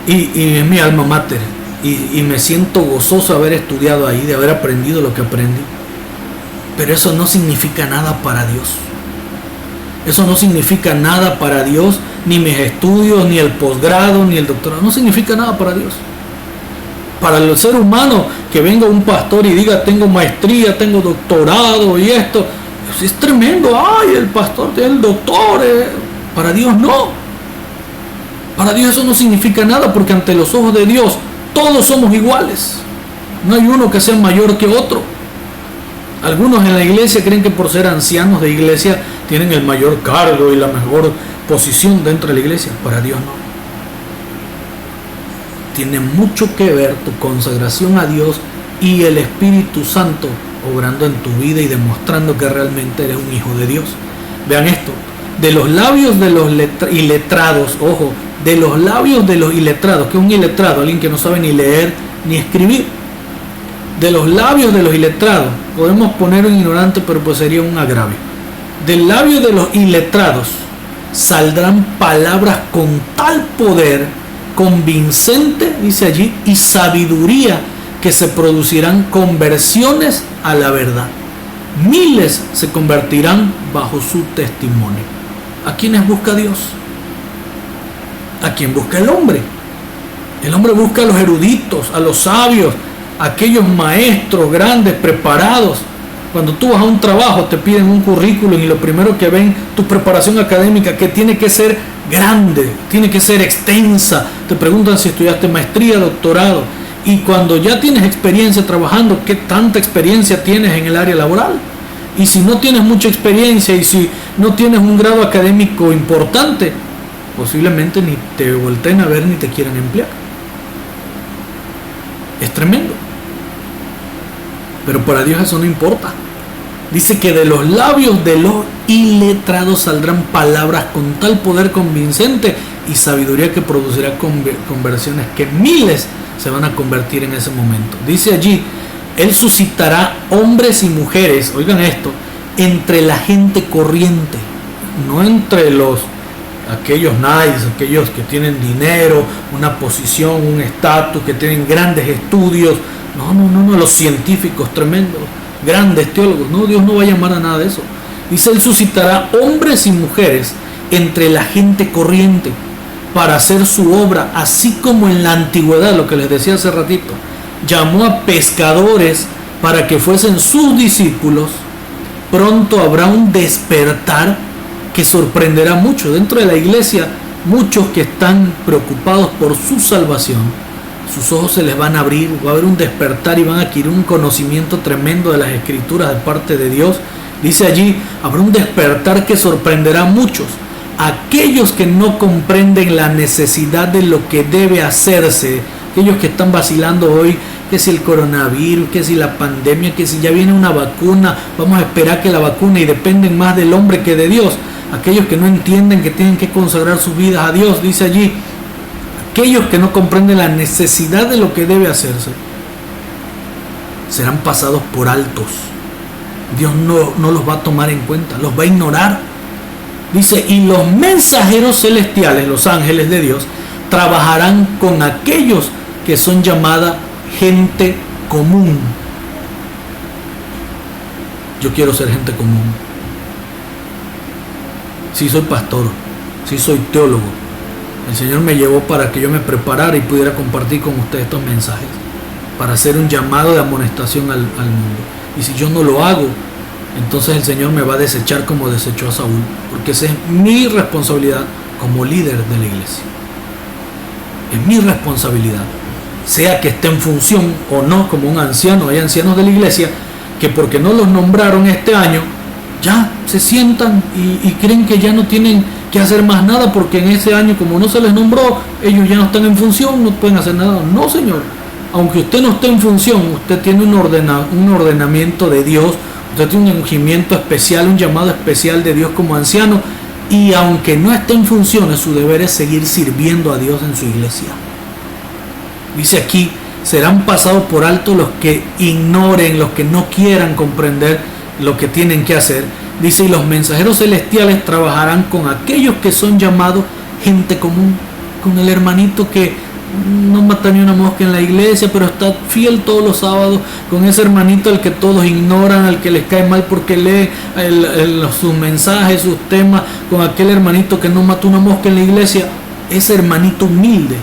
y es mi alma mater y me siento gozoso de haber estudiado ahí, de haber aprendido lo que aprendí, pero eso no significa nada para Dios. Eso no significa nada para Dios, ni mis estudios, ni el posgrado, ni el doctorado, no significa nada para Dios. Para el ser humano, que venga un pastor y diga, tengo maestría, tengo doctorado y esto, es tremendo. Ay, el pastor tiene el doctor. Para Dios no. Para Dios eso no significa nada, porque ante los ojos de Dios todos somos iguales. No hay uno que sea mayor que otro. Algunos en la iglesia creen que por ser ancianos de iglesia tienen el mayor cargo y la mejor posición dentro de la iglesia. Para Dios no. Tiene mucho que ver tu consagración a Dios y el Espíritu Santo obrando en tu vida y demostrando que realmente eres un hijo de Dios. Vean esto, de los labios de los iletrados, ojo, de los labios de los iletrados, que es un iletrado, alguien que no sabe ni leer ni escribir. De los labios de los iletrados, podemos poner un ignorante, pero pues sería un agravio. Del labio de los iletrados saldrán palabras con tal poder convincente, dice allí, y sabiduría, que se producirán conversiones a la verdad. Miles se convertirán bajo su testimonio. ¿A quiénes busca Dios? ¿A quién busca el hombre? El hombre busca a los eruditos, a los sabios, a aquellos maestros grandes, preparados. Cuando tú vas a un trabajo te piden un currículum y lo primero que ven, tu preparación académica, que tiene que ser grande, tiene que ser extensa. Te preguntan si estudiaste maestría, doctorado. Y cuando ya tienes experiencia trabajando, ¿qué tanta experiencia tienes en el área laboral? Y si no tienes mucha experiencia y si no tienes un grado académico importante, posiblemente ni te volteen a ver ni te quieran emplear. Es tremendo. Pero para Dios eso no importa. Dice que de los labios de los iletrados saldrán palabras con tal poder convincente y sabiduría que producirá conversiones, que miles se van a convertir en ese momento. Dice allí, Él suscitará hombres y mujeres, oigan esto, entre la gente corriente, no entre aquellos nice, aquellos que tienen dinero, una posición, un estatus, que tienen grandes estudios. No, los científicos tremendos, grandes teólogos. No, Dios no va a llamar a nada de eso. Dice, Él suscitará hombres y mujeres entre la gente corriente para hacer su obra, así como en la antigüedad, lo que les decía hace ratito, llamó a pescadores para que fuesen sus discípulos. Pronto habrá un despertar que sorprenderá mucho. Dentro de la iglesia, muchos que están preocupados por su salvación, sus ojos se les van a abrir, va a haber un despertar y van a adquirir un conocimiento tremendo de las Escrituras de parte de Dios. Dice allí, habrá un despertar que sorprenderá a muchos. Aquellos que no comprenden la necesidad de lo que debe hacerse, aquellos que están vacilando hoy, que si el coronavirus, que si la pandemia, que si ya viene una vacuna, vamos a esperar que la vacuna, y dependen más del hombre que de Dios. Aquellos que no entienden que tienen que consagrar sus vidas a Dios, dice allí, aquellos que no comprenden la necesidad de lo que debe hacerse, serán pasados por altos. Dios no los va a tomar en cuenta, los va a ignorar. Dice, y los mensajeros celestiales, los ángeles de Dios, trabajarán con aquellos que son llamada gente común. Yo quiero ser gente común. Sí soy pastor, sí soy teólogo, El Señor me llevó para que yo me preparara y pudiera compartir con ustedes estos mensajes, para hacer un llamado de amonestación al mundo. Y si yo no lo hago, entonces el Señor me va a desechar como desechó a Saúl, porque esa es mi responsabilidad como líder de la iglesia. Es mi responsabilidad, sea que esté en función o no como un anciano. Hay ancianos de la iglesia que porque no los nombraron este año, ya se sientan y creen que ya no tienen que hacer más nada, porque en ese año, como no se les nombró, ellos ya no están en función, no pueden hacer nada. No, señor, aunque usted no esté en función, usted tiene un ordenamiento de Dios, usted tiene un ungimiento especial, un llamado especial de Dios como anciano, y aunque no esté en funciones, su deber es seguir sirviendo a Dios en su iglesia. Dice aquí, serán pasados por alto los que ignoren, los que no quieran comprender lo que tienen que hacer. Dice, y los mensajeros celestiales trabajarán con aquellos que son llamados gente común, con el hermanito que no mata ni una mosca en la iglesia, pero está fiel todos los sábados, con ese hermanito al que todos ignoran, al que les cae mal porque lee sus mensajes, sus temas, con aquel hermanito que no mata una mosca en la iglesia, ese hermanito humilde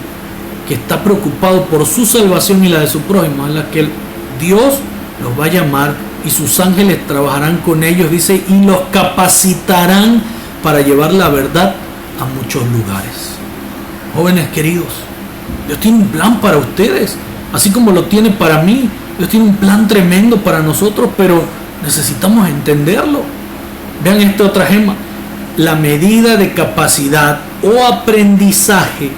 que está preocupado por su salvación y la de su prójimo, es la que Dios los va a llamar, y sus ángeles trabajarán con ellos, dice, y los capacitarán para llevar la verdad a muchos lugares. Jóvenes queridos, Dios tiene un plan para ustedes, así como lo tiene para mí. Dios tiene un plan tremendo para nosotros, pero necesitamos entenderlo. Vean esta otra gema. La medida de capacidad o aprendizaje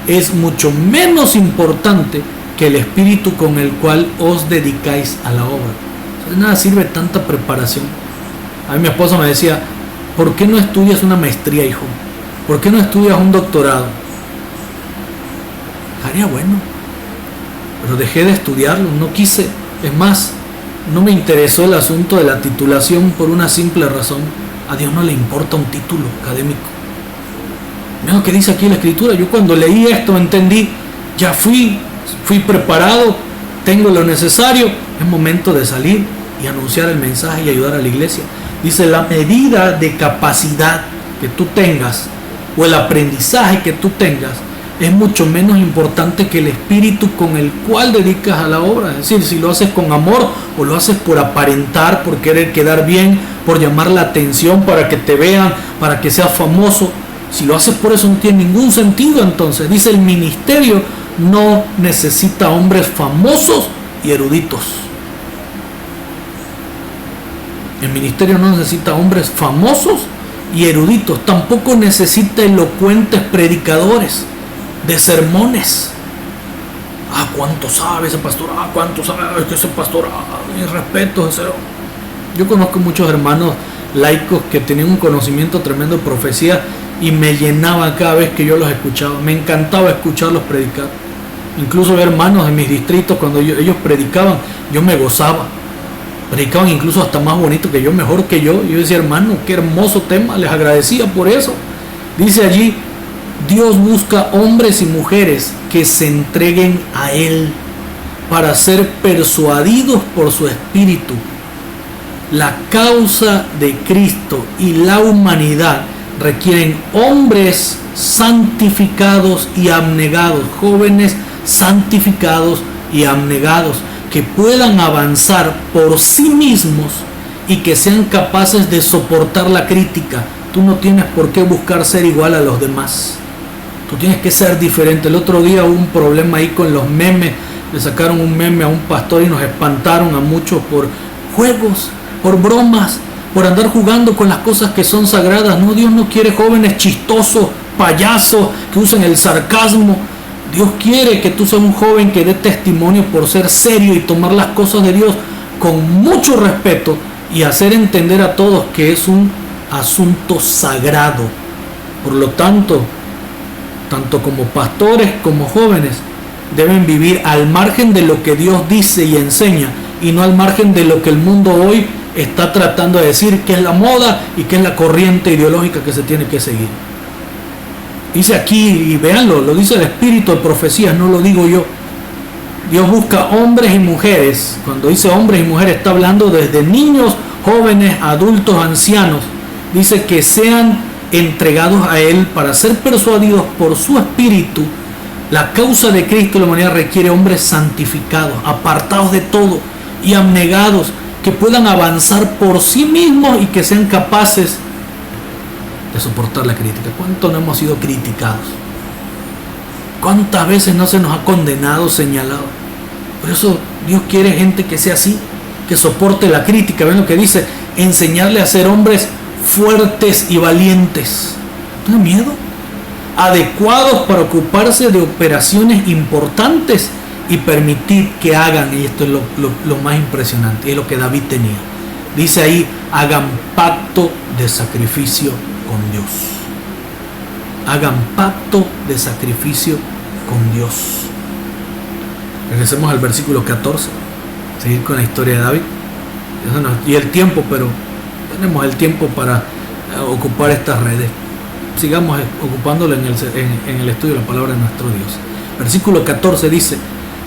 es mucho menos importante que el espíritu con el cual os dedicáis a la obra. De nada sirve tanta preparación. A mí mi esposa me decía, ¿por qué no estudias una maestría, hijo? ¿Por qué no estudias un doctorado? Estaría bueno, pero dejé de estudiarlo, no quise. Es más, no me interesó el asunto de la titulación por una simple razón. A Dios no le importa un título académico. Mira lo que dice aquí la escritura. Yo cuando leí esto entendí, ya fui preparado, tengo lo necesario, es momento de salir y anunciar el mensaje y ayudar a la iglesia. Dice, la medida de capacidad que tú tengas o el aprendizaje que tú tengas es mucho menos importante que el espíritu con el cual dedicas a la obra. Es decir, si lo haces con amor o lo haces por aparentar, por querer quedar bien, por llamar la atención, para que te vean, para que seas famoso. Si lo haces por eso no tiene ningún sentido. Entonces dice, el ministerio no necesita hombres famosos y eruditos. El ministerio no necesita hombres famosos y eruditos. Tampoco necesita elocuentes predicadores de sermones. ¿Cuánto sabe ese pastor? ¿Cuánto sabe que ese pastor? Mis respetos. Yo conozco muchos hermanos laicos que tenían un conocimiento tremendo de profecía y me llenaba cada vez que yo los escuchaba. Me encantaba escucharlos predicar. Incluso hermanos de mis distritos, cuando ellos predicaban, yo me gozaba. Predicaban incluso hasta más bonito que yo, mejor que yo. Yo decía, hermano, qué hermoso tema, les agradecía por eso. Dice allí, Dios busca hombres y mujeres que se entreguen a Él para ser persuadidos por su espíritu. La causa de Cristo y la humanidad requieren hombres santificados y abnegados, jóvenes santificados y abnegados, que puedan avanzar por sí mismos y que sean capaces de soportar la crítica. Tú no tienes por qué buscar ser igual a los demás. Tú tienes que ser diferente. El otro día hubo un problema ahí con los memes. Le sacaron un meme a un pastor y nos espantaron a muchos por juegos, por bromas, por andar jugando con las cosas que son sagradas. No, Dios no quiere jóvenes chistosos, payasos, que usen el sarcasmo. Dios quiere que tú seas un joven que dé testimonio por ser serio y tomar las cosas de Dios con mucho respeto y hacer entender a todos que es un asunto sagrado. Por lo tanto, tanto como pastores como jóvenes deben vivir al margen de lo que Dios dice y enseña, y no al margen de lo que el mundo hoy está tratando de decir que es la moda y que es la corriente ideológica que se tiene que seguir. Dice aquí, y véanlo, lo dice el espíritu de profecías, no lo digo yo. Dios busca hombres y mujeres. Cuando dice hombres y mujeres está hablando desde niños, jóvenes, adultos, ancianos. Dice que sean entregados a Él para ser persuadidos por su Espíritu. La causa de Cristo y la humanidad requiere hombres santificados, apartados de todo y abnegados, que puedan avanzar por sí mismos y que sean capaces de soportar la crítica. ¿Cuánto no hemos sido criticados? ¿Cuántas veces no se nos ha condenado, señalado? Por eso Dios quiere gente que sea así, que soporte la crítica. ¿Ven lo que dice? Enseñarle a ser hombres fuertes y valientes. ¿No tiene miedo? Adecuados para ocuparse de operaciones importantes y permitir que hagan, y esto es lo más impresionante, y es lo que David tenía. Dice ahí, hagan pacto de sacrificio con Dios. Hagan pacto de sacrificio con Dios. Regresemos al versículo 14, seguir con la historia de David. Y el tiempo, pero tenemos el tiempo para ocupar estas redes. Sigamos ocupándolo en el estudio de la palabra de nuestro Dios. Versículo 14 dice,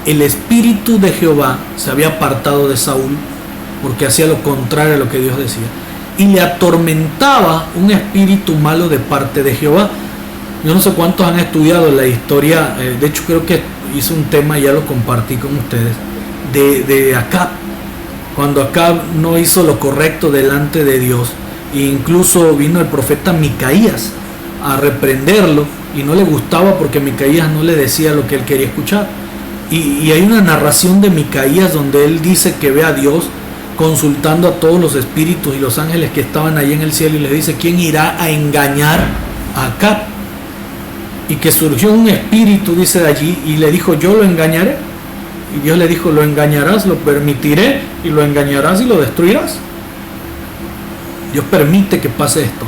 el espíritu de Jehová se había apartado de Saúl porque hacía lo contrario a lo que Dios decía, y le atormentaba un espíritu malo de parte de Jehová. Yo no sé cuántos han estudiado la historia, de hecho creo que hice un tema, ya lo compartí con ustedes, de Acab, cuando Acab no hizo lo correcto delante de Dios, e incluso vino el profeta Micaías a reprenderlo, y no le gustaba porque Micaías no le decía lo que él quería escuchar. Y hay una narración de Micaías donde él dice que ve a Dios consultando a todos los espíritus y los ángeles que estaban allí en el cielo, y le dice, ¿quién irá a engañar a Acab? Y que surgió un espíritu, dice de allí, y le dijo, yo lo engañaré. Y Dios le dijo, lo engañarás, lo permitiré, y lo engañarás y lo destruirás. Dios permite que pase esto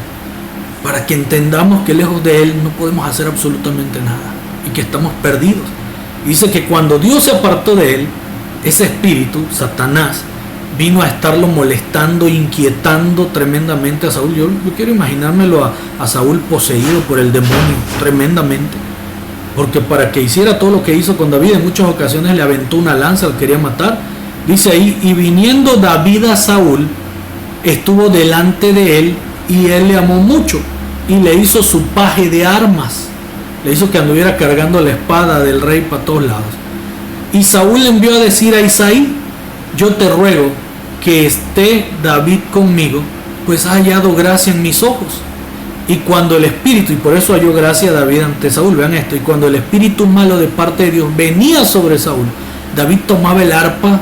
para que entendamos que lejos de Él no podemos hacer absolutamente nada y que estamos perdidos. Y dice que cuando Dios se apartó de él, ese espíritu, Satanás, vino a estarlo molestando, inquietando tremendamente a Saúl. Yo quiero imaginármelo a Saúl poseído por el demonio tremendamente, porque para que hiciera todo lo que hizo con David, en muchas ocasiones le aventó una lanza, lo quería matar. Dice ahí, y viniendo David a Saúl, estuvo delante de él, y él le amó mucho, y le hizo su paje de armas. Le hizo que anduviera cargando la espada del rey para todos lados. Y Saúl le envió a decir a Isaí, yo te ruego que esté David conmigo, pues ha hallado gracia en mis ojos. Y cuando el espíritu, y por eso halló gracia David ante Saúl, vean esto, y cuando el espíritu malo de parte de Dios venía sobre Saúl, David tomaba el arpa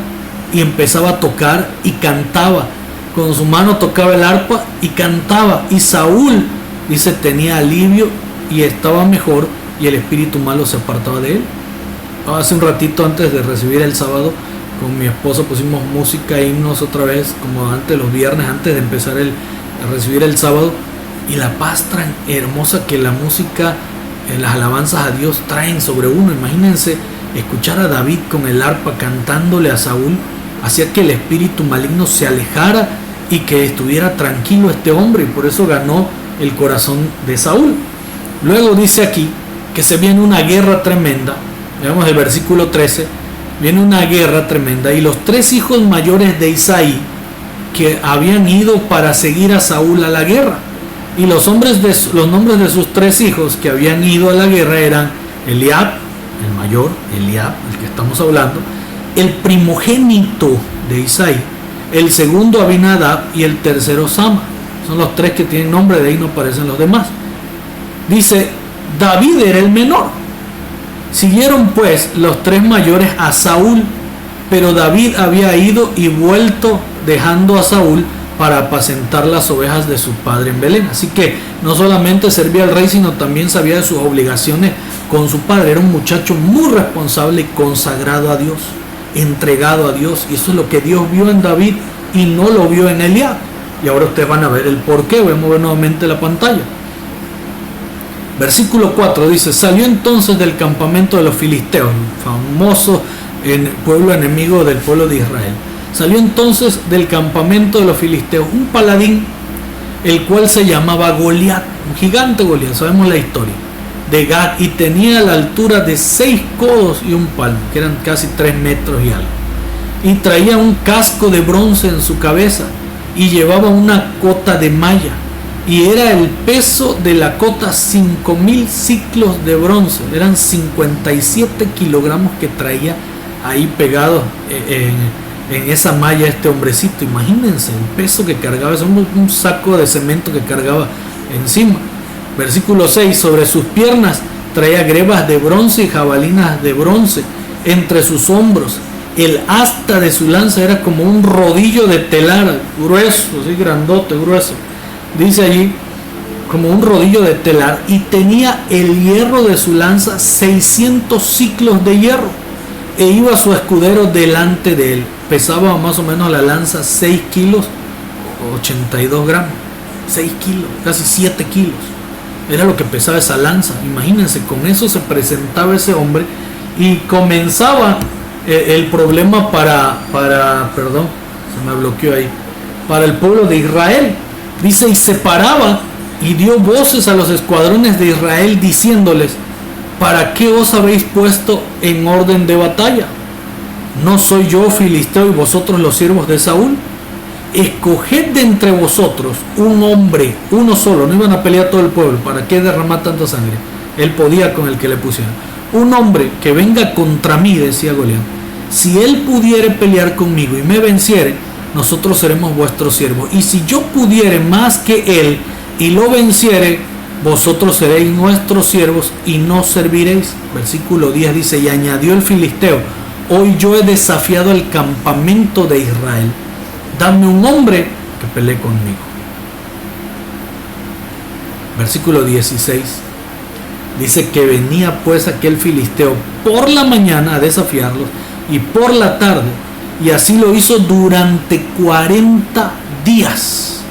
y empezaba a tocar y cantaba. Con su mano tocaba el arpa y cantaba. Y Saúl, dice, tenía alivio y estaba mejor, y el espíritu malo se apartaba de él. Hace un ratito, antes de recibir el sábado, con mi esposa pusimos música, himnos otra vez, como antes, los viernes, antes de empezar a recibir el sábado, y la paz tan hermosa que la música, las alabanzas a Dios traen sobre uno. Imagínense escuchar a David con el arpa cantándole a Saúl, hacía que el espíritu maligno se alejara y que estuviera tranquilo este hombre, y por eso ganó el corazón de Saúl. Luego dice aquí que se viene una guerra tremenda. Veamos el versículo 13. Viene una guerra tremenda, y los 3 hijos mayores de Isaí, que habían ido para seguir a Saúl a la guerra, y los nombres de sus 3 hijos que habían ido a la guerra eran Eliab, el mayor, Eliab, el que estamos hablando, el primogénito de Isaí, el segundo Abinadab y el tercero Sama. Son los 3 que tienen nombre, de ahí no aparecen los demás. Dice, David era el menor. Siguieron pues los 3 mayores a Saúl, pero David había ido y vuelto dejando a Saúl para apacentar las ovejas de su padre en Belén. Así que no solamente servía al rey, sino también sabía de sus obligaciones con su padre. Era un muchacho muy responsable y consagrado a Dios, entregado a Dios, y eso es lo que Dios vio en David y no lo vio en Eliab. Y ahora ustedes van a ver el por qué. Voy a mover nuevamente la pantalla. Versículo 4 dice, salió entonces del campamento de los filisteos, famoso pueblo enemigo del pueblo de Israel. Salió entonces del campamento de los filisteos un paladín, el cual se llamaba Goliat, un gigante Goliat, sabemos la historia, de Gat, y tenía la altura de 6 codos y un palmo, que eran casi 3 metros y algo. Y traía un casco de bronce en su cabeza, y llevaba una cota de malla, y era el peso de la cota 5.000 ciclos de bronce, eran 57 kilogramos que traía ahí pegados en esa malla este hombrecito. Imagínense el peso que cargaba, es un saco de cemento que cargaba encima. Versículo 6, sobre sus piernas traía grebas de bronce y jabalinas de bronce entre sus hombros. El asta de su lanza era como un rodillo de telar, grueso, así grandote, grueso. Dice allí, como un rodillo de telar, y tenía el hierro de su lanza 600 ciclos de hierro, e iba su escudero delante de él. Pesaba más o menos la lanza 6 kilos, 82 gramos, 6 kilos, casi 7 kilos. Era lo que pesaba esa lanza. Imagínense, con eso se presentaba ese hombre y comenzaba el problema para el pueblo de Israel. Dice, y se paraba y dio voces a los escuadrones de Israel diciéndoles, ¿para qué os habéis puesto en orden de batalla? ¿No soy yo filisteo y vosotros los siervos de Saúl? Escoged de entre vosotros un hombre, uno solo, no iban a pelear todo el pueblo, ¿para qué derramar tanta sangre? Él podía con el que le pusieran. Un hombre que venga contra mí, decía Goliat, si él pudiere pelear conmigo y me venciere, nosotros seremos vuestros siervos, y si yo pudiere más que él y lo venciere, vosotros seréis nuestros siervos y no serviréis. Versículo 10 dice, y añadió el filisteo, hoy yo he desafiado el campamento de Israel, dame un hombre que pelee conmigo. Versículo 16 dice que venía pues aquel filisteo por la mañana a desafiarlos y por la tarde, y así lo hizo durante 40 días.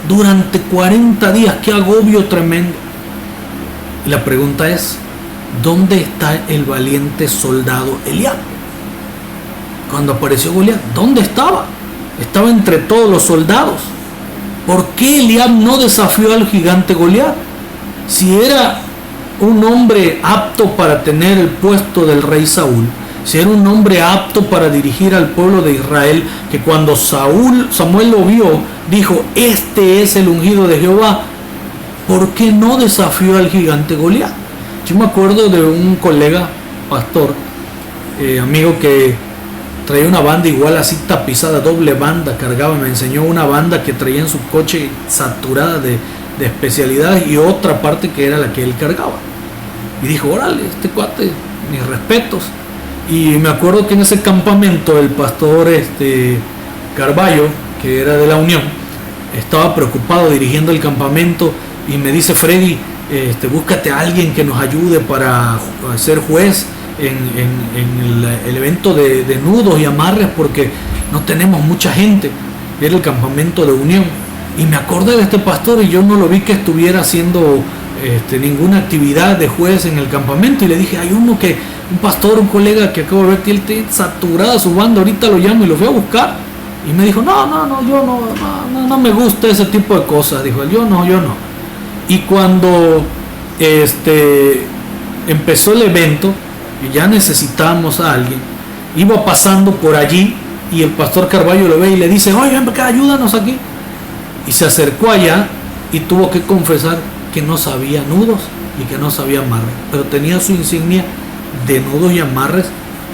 Durante 40 días, qué agobio tremendo. Y la pregunta es, ¿dónde está el valiente soldado Eliab? Cuando apareció Goliat, ¿dónde estaba? Estaba entre todos los soldados. ¿Por qué Eliab no desafió al gigante Goliat? Si era un hombre apto para tener el puesto del rey Saúl, si era un hombre apto para dirigir al pueblo de Israel, que cuando Samuel lo vio, dijo, este es el ungido de Jehová, ¿por qué no desafió al gigante Goliat? Yo me acuerdo de un colega, pastor, amigo, que traía una banda igual así tapizada, doble banda, cargaba, me enseñó una banda que traía en su coche saturada de especialidades y otra parte que era la que él cargaba. Y dijo, órale, este cuate, mis respetos. Y me acuerdo que en ese campamento el pastor Carballo, que era de la Unión, estaba preocupado dirigiendo el campamento y me dice, Freddy, búscate a alguien que nos ayude para ser juez en el evento de nudos y amarres, porque no tenemos mucha gente. Era el campamento de Unión. Y me acordé de este pastor y yo no lo vi que estuviera haciendo ninguna actividad de juez en el campamento, y le dije, hay un pastor, un colega que acabo de ver que él tiene saturada su banda, ahorita lo llamo y lo fui a buscar. Y me dijo, no me gusta ese tipo de cosas, dijo él, yo no. Y cuando empezó el evento y ya necesitábamos a alguien, iba pasando por allí y el pastor Carballo lo ve y le dice, oye, ven acá, ayúdanos aquí. Y se acercó allá y tuvo que confesar que no sabía nudos y que no sabía amarres, pero tenía su insignia de nudos y amarres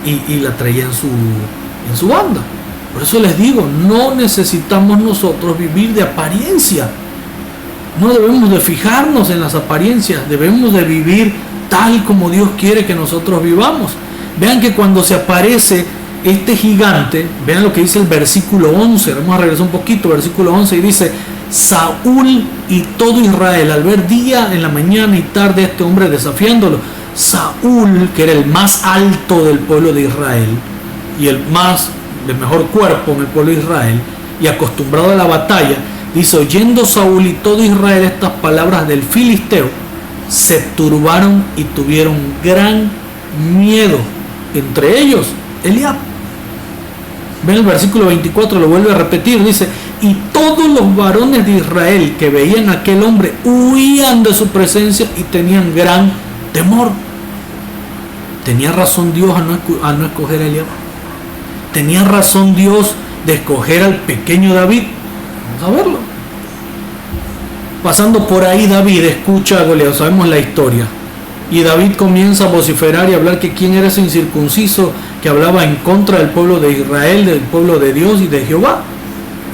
y la traía en su banda. Por eso les digo, no necesitamos nosotros vivir de apariencia. No debemos de fijarnos en las apariencias, debemos de vivir tal como Dios quiere que nosotros vivamos. Vean que cuando se aparece este gigante, vean lo que dice el versículo 11, vamos a regresar un poquito, versículo 11, y dice, Saúl y todo Israel, al ver día en la mañana y tarde este hombre desafiándolo, Saúl, que era el más alto del pueblo de Israel y el mejor cuerpo en el pueblo de Israel y acostumbrado a la batalla, dice, oyendo Saúl y todo Israel estas palabras del filisteo, se turbaron y tuvieron gran miedo, entre ellos Eliab. Ven el versículo 24, lo vuelve a repetir, dice, y todos los varones de Israel que veían a aquel hombre huían de su presencia y tenían gran temor. ¿Tenía razón Dios a no escoger a Eliab? ¿Tenía razón Dios de escoger al pequeño David? Vamos a verlo. Pasando por ahí, David escucha a Goliat, sabemos la historia. Y David comienza a vociferar y a hablar que quién era ese incircunciso que hablaba en contra del pueblo de Israel, del pueblo de Dios y de Jehová.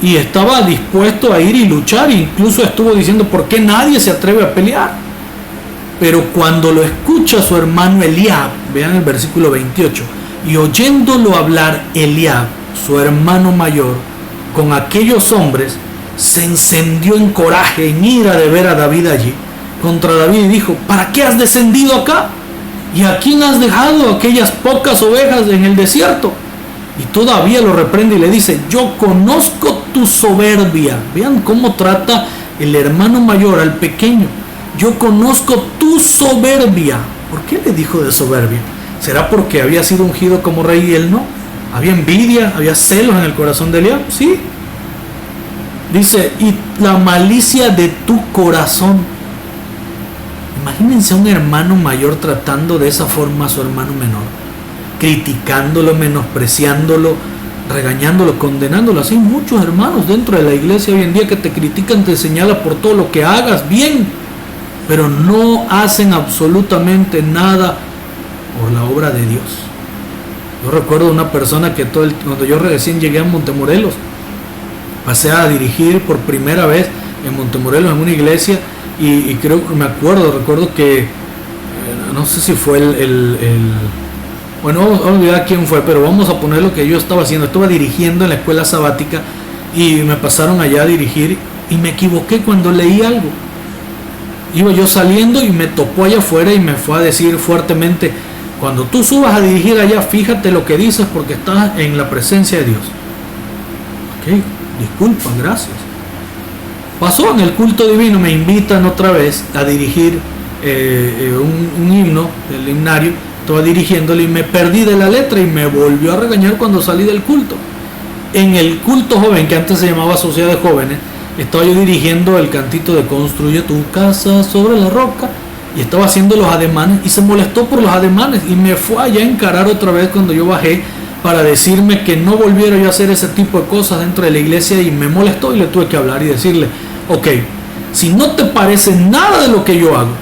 Y estaba dispuesto a ir y luchar, e incluso estuvo diciendo por qué nadie se atreve a pelear. Pero cuando lo escucha su hermano Eliab, vean el versículo 28, y oyéndolo hablar Eliab, su hermano mayor, con aquellos hombres, se encendió en coraje, en ira de ver a David allí, contra David, y dijo: ¿para qué has descendido acá? ¿Y a quién has dejado aquellas pocas ovejas en el desierto? Y todavía lo reprende y le dice: yo conozco tu soberbia. Vean cómo trata el hermano mayor al pequeño. Yo conozco tu soberbia. ¿Por qué le dijo de soberbia? ¿Será porque había sido ungido como rey y él no? ¿Había envidia? ¿Había celos en el corazón de Eliab? Sí. Dice: y la malicia de tu corazón. Imagínense a un hermano mayor tratando de esa forma a su hermano menor, criticándolo, menospreciándolo, regañándolo, condenándolo. Así hay muchos hermanos dentro de la iglesia hoy en día que te critican, te señalan por todo lo que hagas bien, pero no hacen absolutamente nada por la obra de Dios. Yo recuerdo una persona que cuando yo recién llegué a Montemorelos, pasé a dirigir por primera vez en Montemorelos en una iglesia, y recuerdo que no sé si fue bueno, vamos a olvidar quién fue, pero vamos a poner lo que yo estaba haciendo. Estaba dirigiendo en la escuela sabática y me pasaron allá a dirigir y me equivoqué cuando leí algo. Iba yo saliendo y me topó allá afuera y me fue a decir fuertemente: cuando tú subas a dirigir allá, fíjate lo que dices porque estás en la presencia de Dios. Ok, disculpa, gracias. Pasó en el culto divino, me invitan otra vez a dirigir un himno, el himnario. Estaba dirigiéndole y me perdí de la letra y me volvió a regañar cuando salí del culto. En el culto joven, que antes se llamaba Sociedad de Jóvenes, estaba yo dirigiendo el cantito de Construye tu casa sobre la roca, y estaba haciendo los ademanes y se molestó por los ademanes y me fue allá a encarar otra vez cuando yo bajé para decirme que no volviera yo a hacer ese tipo de cosas dentro de la iglesia, y me molestó y le tuve que hablar y decirle: ok, si no te parece nada de lo que yo hago,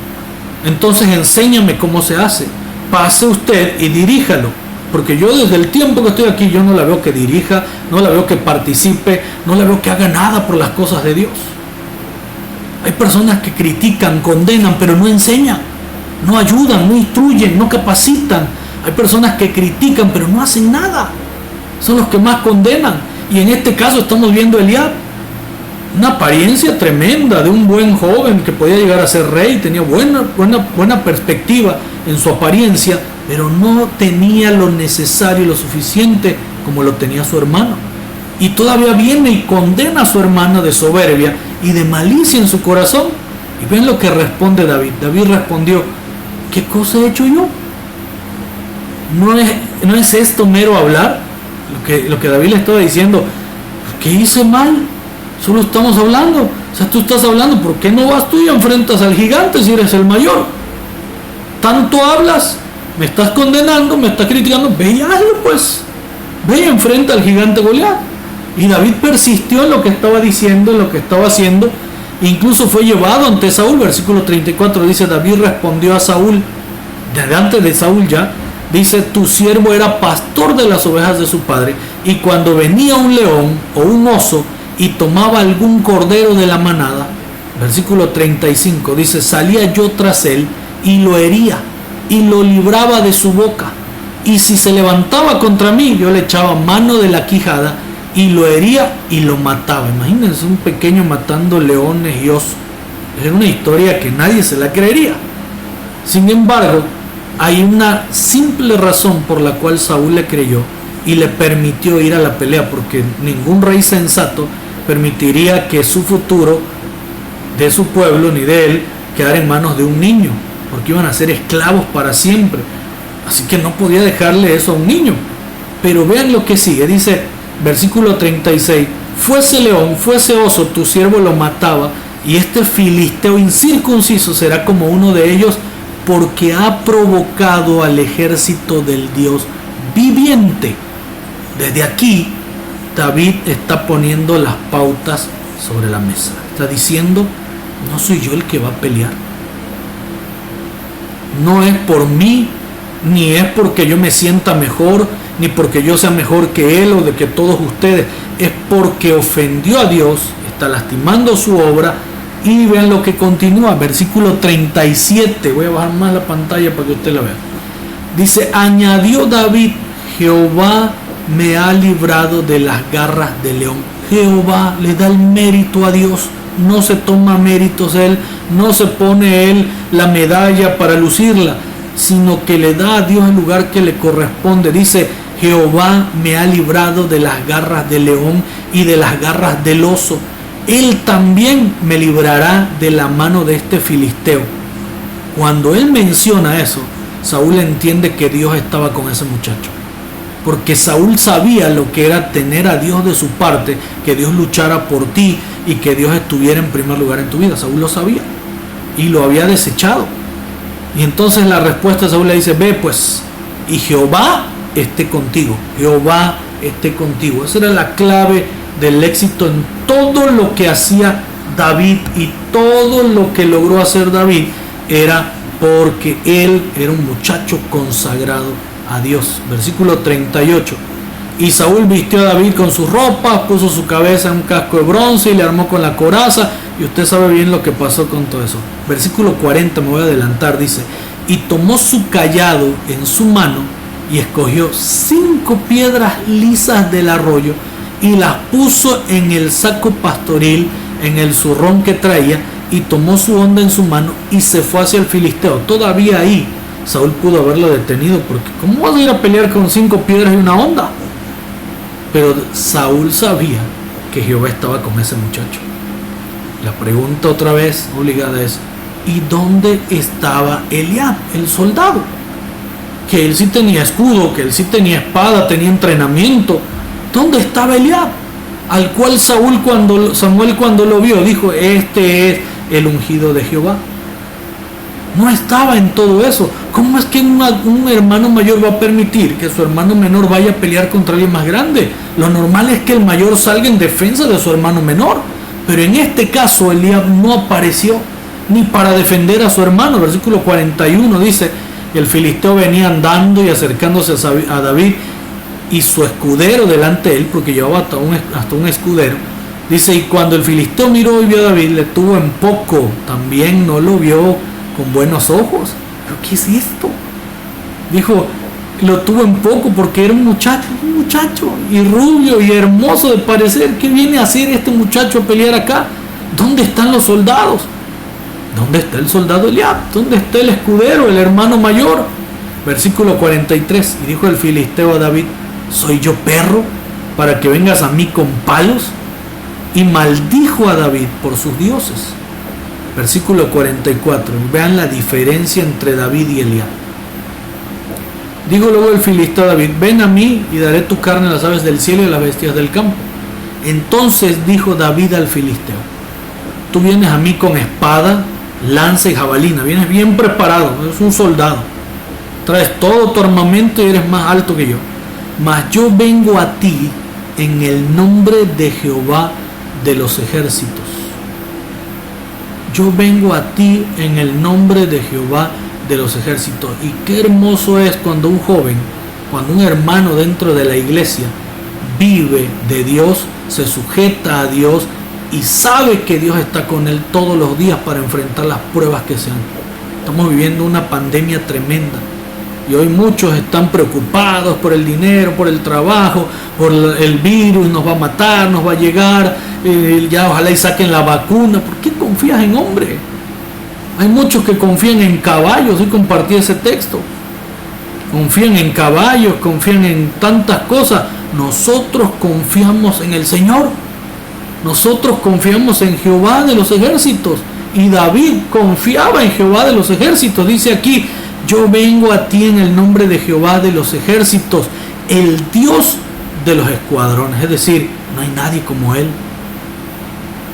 entonces enséñame cómo se hace. Pase usted y diríjalo, porque yo desde el tiempo que estoy aquí, yo no la veo que dirija, no la veo que participe, no la veo que haga nada por las cosas de Dios. Hay personas que critican, condenan, pero no enseñan, no ayudan, no instruyen, no capacitan. Hay personas que critican, pero no hacen nada. Son los que más condenan. Y en este caso estamos viendo a Eliab, una apariencia tremenda de un buen joven que podía llegar a ser rey, tenía buena perspectiva en su apariencia, pero no tenía lo necesario y lo suficiente como lo tenía su hermano. Y todavía viene y condena a su hermano de soberbia y de malicia en su corazón. Y ven lo que responde David. David respondió: ¿qué cosa he hecho yo? ¿No es esto mero hablar? Lo que David le estaba diciendo: ¿qué hice mal? Solo estamos hablando. O sea, tú estás hablando, ¿por qué no vas tú y enfrentas al gigante si eres el mayor? Tanto hablas, me estás condenando, me estás criticando, ve y hazlo pues. Ve y enfrenta al gigante Goliat. Y David persistió en lo que estaba diciendo, en lo que estaba haciendo. Incluso fue llevado ante Saúl. Versículo 34 dice: David respondió a Saúl, delante de Saúl ya, dice: tu siervo era pastor de las ovejas de su padre, y cuando venía un león o un oso y tomaba algún cordero de la manada, versículo 35 dice: salía yo tras él y lo hería y lo libraba de su boca, y si se levantaba contra mí, yo le echaba mano de la quijada y lo hería y lo mataba. Imagínense un pequeño matando leones y osos. Es una historia que nadie se la creería. Sin embargo, hay una simple razón por la cual Saúl le creyó y le permitió ir a la pelea, porque ningún rey sensato permitiría que su futuro, de su pueblo ni de él, quedara en manos de un niño, porque iban a ser esclavos para siempre. Así que no podía dejarle eso a un niño. Pero vean lo que sigue, dice versículo 36: fuese león, fuese oso, tu siervo lo mataba, y este filisteo incircunciso será como uno de ellos, porque ha provocado al ejército del Dios viviente. Desde aquí David está poniendo las pautas sobre la mesa. Está diciendo: no soy yo el que va a pelear. No es por mí, ni es porque yo me sienta mejor, ni porque yo sea mejor que él o de que todos ustedes. Es porque ofendió a Dios, está lastimando su obra. Y vean lo que continúa, versículo 37. Voy a bajar más la pantalla para que usted la vea. Dice: añadió David, Jehová me ha librado de las garras del león. Jehová le da el mérito a Dios. No se toma méritos él, no se pone él la medalla para lucirla, sino que le da a Dios el lugar que le corresponde. Dice: Jehová me ha librado de las garras del león y de las garras del oso. Él también me librará de la mano de este filisteo. Cuando él menciona eso, Saúl entiende que Dios estaba con ese muchacho. Porque Saúl sabía lo que era tener a Dios de su parte, que Dios luchara por ti y que Dios estuviera en primer lugar en tu vida. Saúl lo sabía y lo había desechado. Y entonces la respuesta de Saúl le dice: ve pues, y Jehová esté contigo. Jehová esté contigo. Esa era la clave del éxito en todo lo que hacía David, y todo lo que logró hacer David era porque él era un muchacho consagrado a Dios. Versículo 38. Y Saúl vistió a David con sus ropas, puso su cabeza en un casco de bronce y le armó con la coraza. Y usted sabe bien lo que pasó con todo eso. Versículo 40, me voy a adelantar, dice: y tomó su cayado en su mano y escogió 5 piedras lisas del arroyo y las puso en el saco pastoril, en el zurrón que traía, y tomó su honda en su mano y se fue hacia el filisteo. Todavía ahí Saúl pudo haberlo detenido, porque ¿cómo vas a ir a pelear con 5 piedras y una honda? Pero Saúl sabía que Jehová estaba con ese muchacho. La pregunta otra vez obligada es: ¿y dónde estaba Eliab, el soldado? Que él sí tenía escudo, que él sí tenía espada, tenía entrenamiento. ¿Dónde estaba Eliab? Al cual Samuel cuando lo vio dijo: este es el ungido de Jehová. No estaba en todo eso. ¿Cómo es que un hermano mayor va a permitir que su hermano menor vaya a pelear contra alguien más grande? Lo normal es que el mayor salga en defensa de su hermano menor. Pero en este caso Eliab no apareció ni para defender a su hermano. Versículo 41 dice: y el filisteo venía andando y acercándose a David y su escudero delante de él, porque llevaba hasta un escudero. Dice: y cuando el filisteo miró y vio a David, le tuvo en poco, también no lo vio con buenos ojos. ¿Pero qué es esto? Dijo: lo tuvo en poco porque era un muchacho, y rubio y hermoso de parecer. ¿Qué viene a hacer este muchacho a pelear acá? ¿Dónde están los soldados? ¿Dónde está el soldado Eliab? ¿Dónde está el escudero, el hermano mayor? Versículo 43. Y dijo el filisteo a David: ¿soy yo perro para que vengas a mí con palos? Y maldijo a David por sus dioses. Versículo 44. Vean la diferencia entre David y Eliab. Dijo luego el filisteo a David: ven a mí y daré tu carne a las aves del cielo y a las bestias del campo. Entonces dijo David al filisteo: tú vienes a mí con espada, lanza y jabalina, vienes bien preparado, eres un soldado, traes todo tu armamento y eres más alto que yo. Mas yo vengo a ti en el nombre de Jehová de los ejércitos. Yo vengo a ti en el nombre de Jehová de los ejércitos. Y qué hermoso es cuando un joven, cuando un hermano dentro de la iglesia vive de Dios, se sujeta a Dios y sabe que Dios está con él todos los días para enfrentar las pruebas que sean. Estamos viviendo una pandemia tremenda y hoy muchos están preocupados por el dinero, por el trabajo, por el virus, nos va a matar, nos va a llegar, ya ojalá y saquen la vacuna. ¿Por qué confías en hombre? Hay muchos que confían en caballos. Hoy compartí ese texto. Confían en caballos, confían en tantas cosas. Nosotros confiamos en el Señor. Nosotros confiamos en Jehová de los ejércitos. Y David confiaba en Jehová de los ejércitos. Dice aquí: yo vengo a ti en el nombre de Jehová de los ejércitos, el Dios de los escuadrones. Es decir, no hay nadie como él,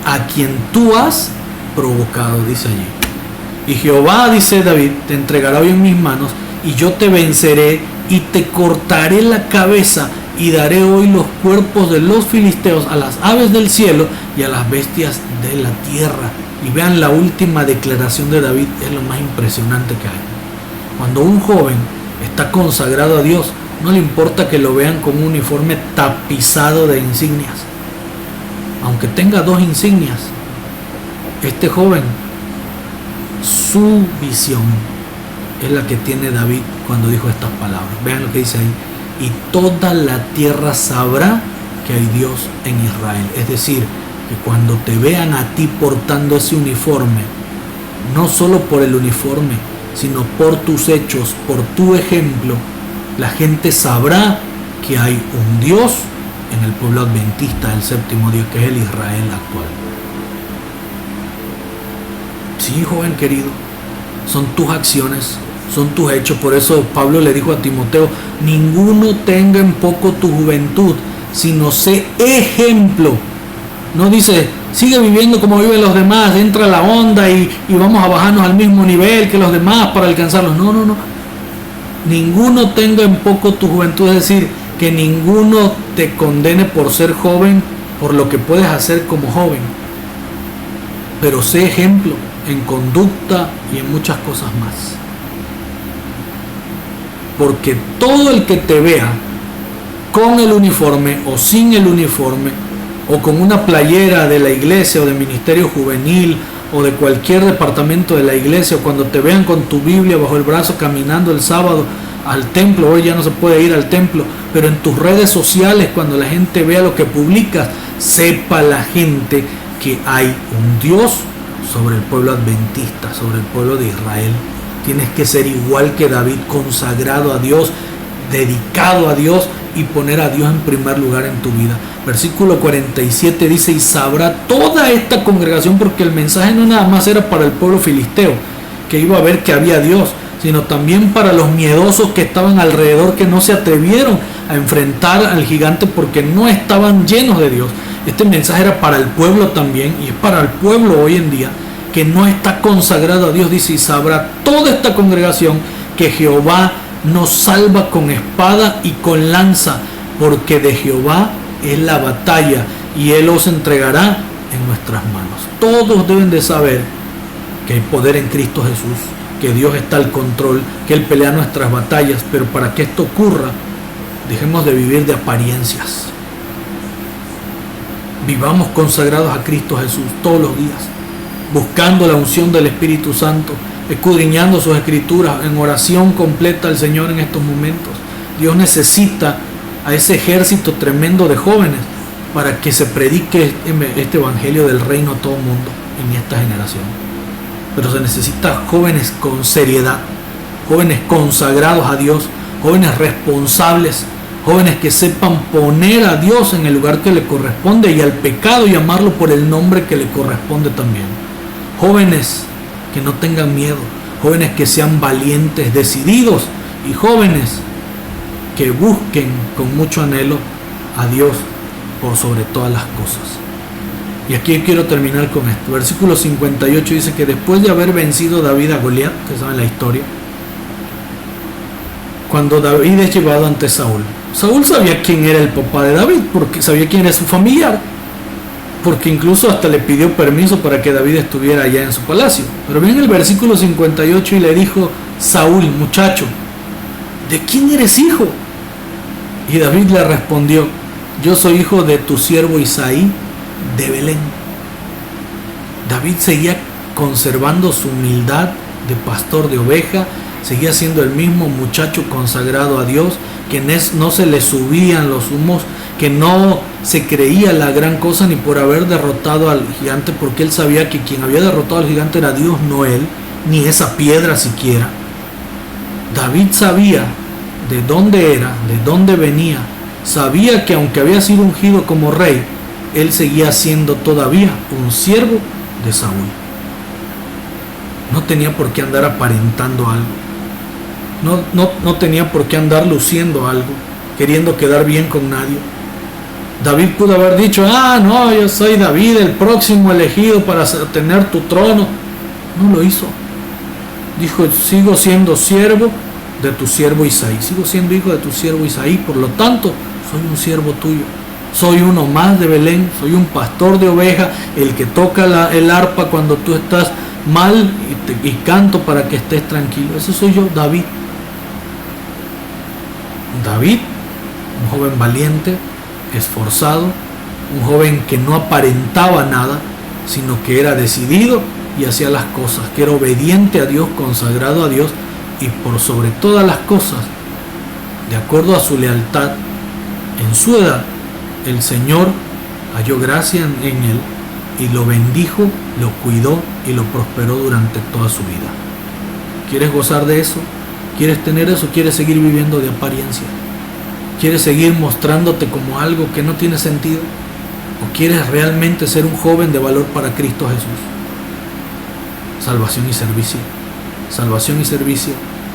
a quien tú has provocado, dice allí. Y Jehová, dice David, te entregará hoy en mis manos, y yo te venceré y te cortaré la cabeza, y daré hoy los cuerpos de los filisteos a las aves del cielo y a las bestias de la tierra. Y vean la última declaración de David, es lo más impresionante que hay. Cuando un joven está consagrado a Dios, no le importa que lo vean con un uniforme tapizado de insignias. Aunque tenga 2 insignias, este joven, su visión es la que tiene David cuando dijo estas palabras. Vean lo que dice ahí. Y toda la tierra sabrá que hay Dios en Israel. Es decir, que cuando te vean a ti portando ese uniforme, no solo por el uniforme, sino por tus hechos, por tu ejemplo, la gente sabrá que hay un Dios en el pueblo adventista del séptimo día, que es el Israel actual. Sí, joven querido, son tus acciones, son tus hechos. Por eso Pablo le dijo a Timoteo: ninguno tenga en poco tu juventud, sino sé ejemplo. No dice, sigue viviendo como viven los demás, entra la onda y vamos a bajarnos al mismo nivel que los demás para alcanzarlos. No. Ninguno tenga en poco tu juventud, es decir, que ninguno te condene por ser joven, por lo que puedes hacer como joven. Pero sé ejemplo en conducta y en muchas cosas más. Porque todo el que te vea con el uniforme o sin el uniforme, o con una playera de la iglesia o del ministerio juvenil o de cualquier departamento de la iglesia, o cuando te vean con tu Biblia bajo el brazo caminando el sábado al templo, hoy ya no se puede ir al templo, pero en tus redes sociales, cuando la gente vea lo que publicas, sepa la gente que hay un Dios sobre el pueblo adventista, sobre el pueblo de Israel. Tienes que ser igual que David, consagrado a Dios, dedicado a Dios, y poner a Dios en primer lugar en tu vida. Versículo 47 dice: y sabrá toda esta congregación, porque el mensaje no nada más era para el pueblo filisteo, que iba a ver que había Dios, sino también para los miedosos que estaban alrededor, que no se atrevieron a enfrentar al gigante porque no estaban llenos de Dios. Este mensaje era para el pueblo también, y es para el pueblo hoy en día que no está consagrado a Dios. Dice: y sabrá toda esta congregación que Jehová nos salva con espada y con lanza, porque de Jehová es la batalla y Él os entregará en nuestras manos. Todos deben de saber que hay poder en Cristo Jesús, que Dios está al control, que Él pelea nuestras batallas, pero para que esto ocurra, dejemos de vivir de apariencias. Vivamos consagrados a Cristo Jesús todos los días, buscando la unción del Espíritu Santo, escudriñando sus escrituras, en oración completa al Señor en estos momentos. Dios necesita a ese ejército tremendo de jóvenes para que se predique este evangelio del reino a todo mundo en esta generación. Pero se necesita jóvenes con seriedad, jóvenes consagrados a Dios, jóvenes responsables, jóvenes que sepan poner a Dios en el lugar que le corresponde y al pecado llamarlo por el nombre que le corresponde también. Jóvenes que no tengan miedo, jóvenes que sean valientes, decididos, y jóvenes que busquen con mucho anhelo a Dios por sobre todas las cosas. Y aquí quiero terminar con esto. Versículo 58 dice que después de haber vencido David a Goliat, que saben la historia, cuando David es llevado ante Saúl, Saúl sabía quién era el papá de David, porque sabía quién era su familiar, porque incluso hasta le pidió permiso para que David estuviera allá en su palacio. Pero viene el versículo 58 y le dijo: Saúl, muchacho, ¿de quién eres hijo? Y David le respondió: yo soy hijo de tu siervo Isaí de Belén. David seguía conservando su humildad de pastor de oveja, seguía siendo el mismo muchacho consagrado a Dios, que no se le subían los humos, que no se creía la gran cosa ni por haber derrotado al gigante, porque él sabía que quien había derrotado al gigante era Dios, no él, ni esa piedra siquiera. David sabía de dónde era, de dónde venía, sabía que aunque había sido ungido como rey, él seguía siendo todavía un siervo de Saúl. No tenía por qué andar aparentando algo, no tenía por qué andar luciendo algo, queriendo quedar bien con nadie. David pudo haber dicho: no, yo soy David, el próximo elegido para tener tu trono. No lo hizo. Dijo: sigo siendo siervo de tu siervo Isaí, sigo siendo hijo de tu siervo Isaí, por lo tanto soy un siervo tuyo, soy uno más de Belén, soy un pastor de ovejas, el que toca el arpa cuando tú estás mal y canto para que estés tranquilo. Ese soy yo, David. David, un joven valiente, esforzado, un joven que no aparentaba nada, sino que era decidido y hacía las cosas, que era obediente a Dios, consagrado a Dios, y por sobre todas las cosas, de acuerdo a su lealtad, en su edad, el Señor halló gracia en él y lo bendijo, lo cuidó y lo prosperó durante toda su vida. ¿Quieres gozar de eso? ¿Quieres tener eso? ¿Quieres seguir viviendo de apariencia? ¿Quieres seguir mostrándote como algo que no tiene sentido? ¿O quieres realmente ser un joven de valor para Cristo Jesús? Salvación y servicio. Salvación y servicio.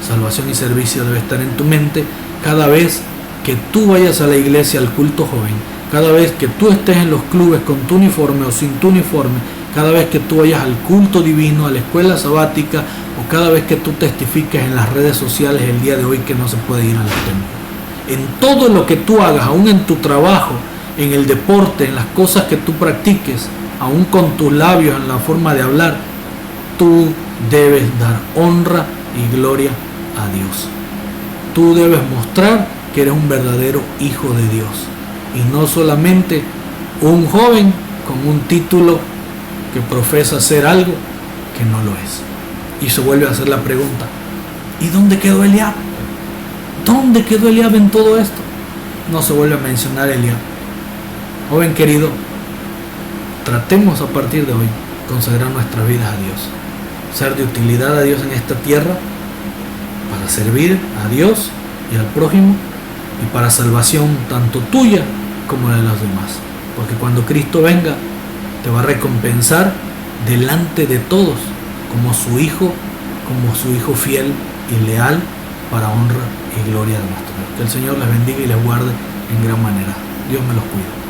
Salvación y servicio debe estar en tu mente cada vez que tú vayas a la iglesia, al culto joven, cada vez que tú estés en los clubes con tu uniforme o sin tu uniforme, cada vez que tú vayas al culto divino, a la escuela sabática, o cada vez que tú testifiques en las redes sociales el día de hoy que no se puede ir al templo. En todo lo que tú hagas, aún en tu trabajo, en el deporte, en las cosas que tú practiques, aún con tus labios, en la forma de hablar, tú debes dar honra y gloria a Dios. Tú debes mostrar que eres un verdadero hijo de Dios y no solamente un joven con un título que profesa ser algo que no lo es. Y se vuelve a hacer la pregunta: ¿y dónde quedó Eliab? ¿Dónde quedó Eliab en todo esto? No se vuelve a mencionar Eliab. Joven querido, tratemos a partir de hoy consagrar nuestras vidas a Dios, ser de utilidad a Dios en esta tierra, para servir a Dios y al prójimo, y para salvación tanto tuya como la de los demás. Porque cuando Cristo venga, te va a recompensar delante de todos como su hijo fiel y leal, para honra y gloria de nuestro Dios. Que el Señor les bendiga y les guarde en gran manera. Dios me los cuida.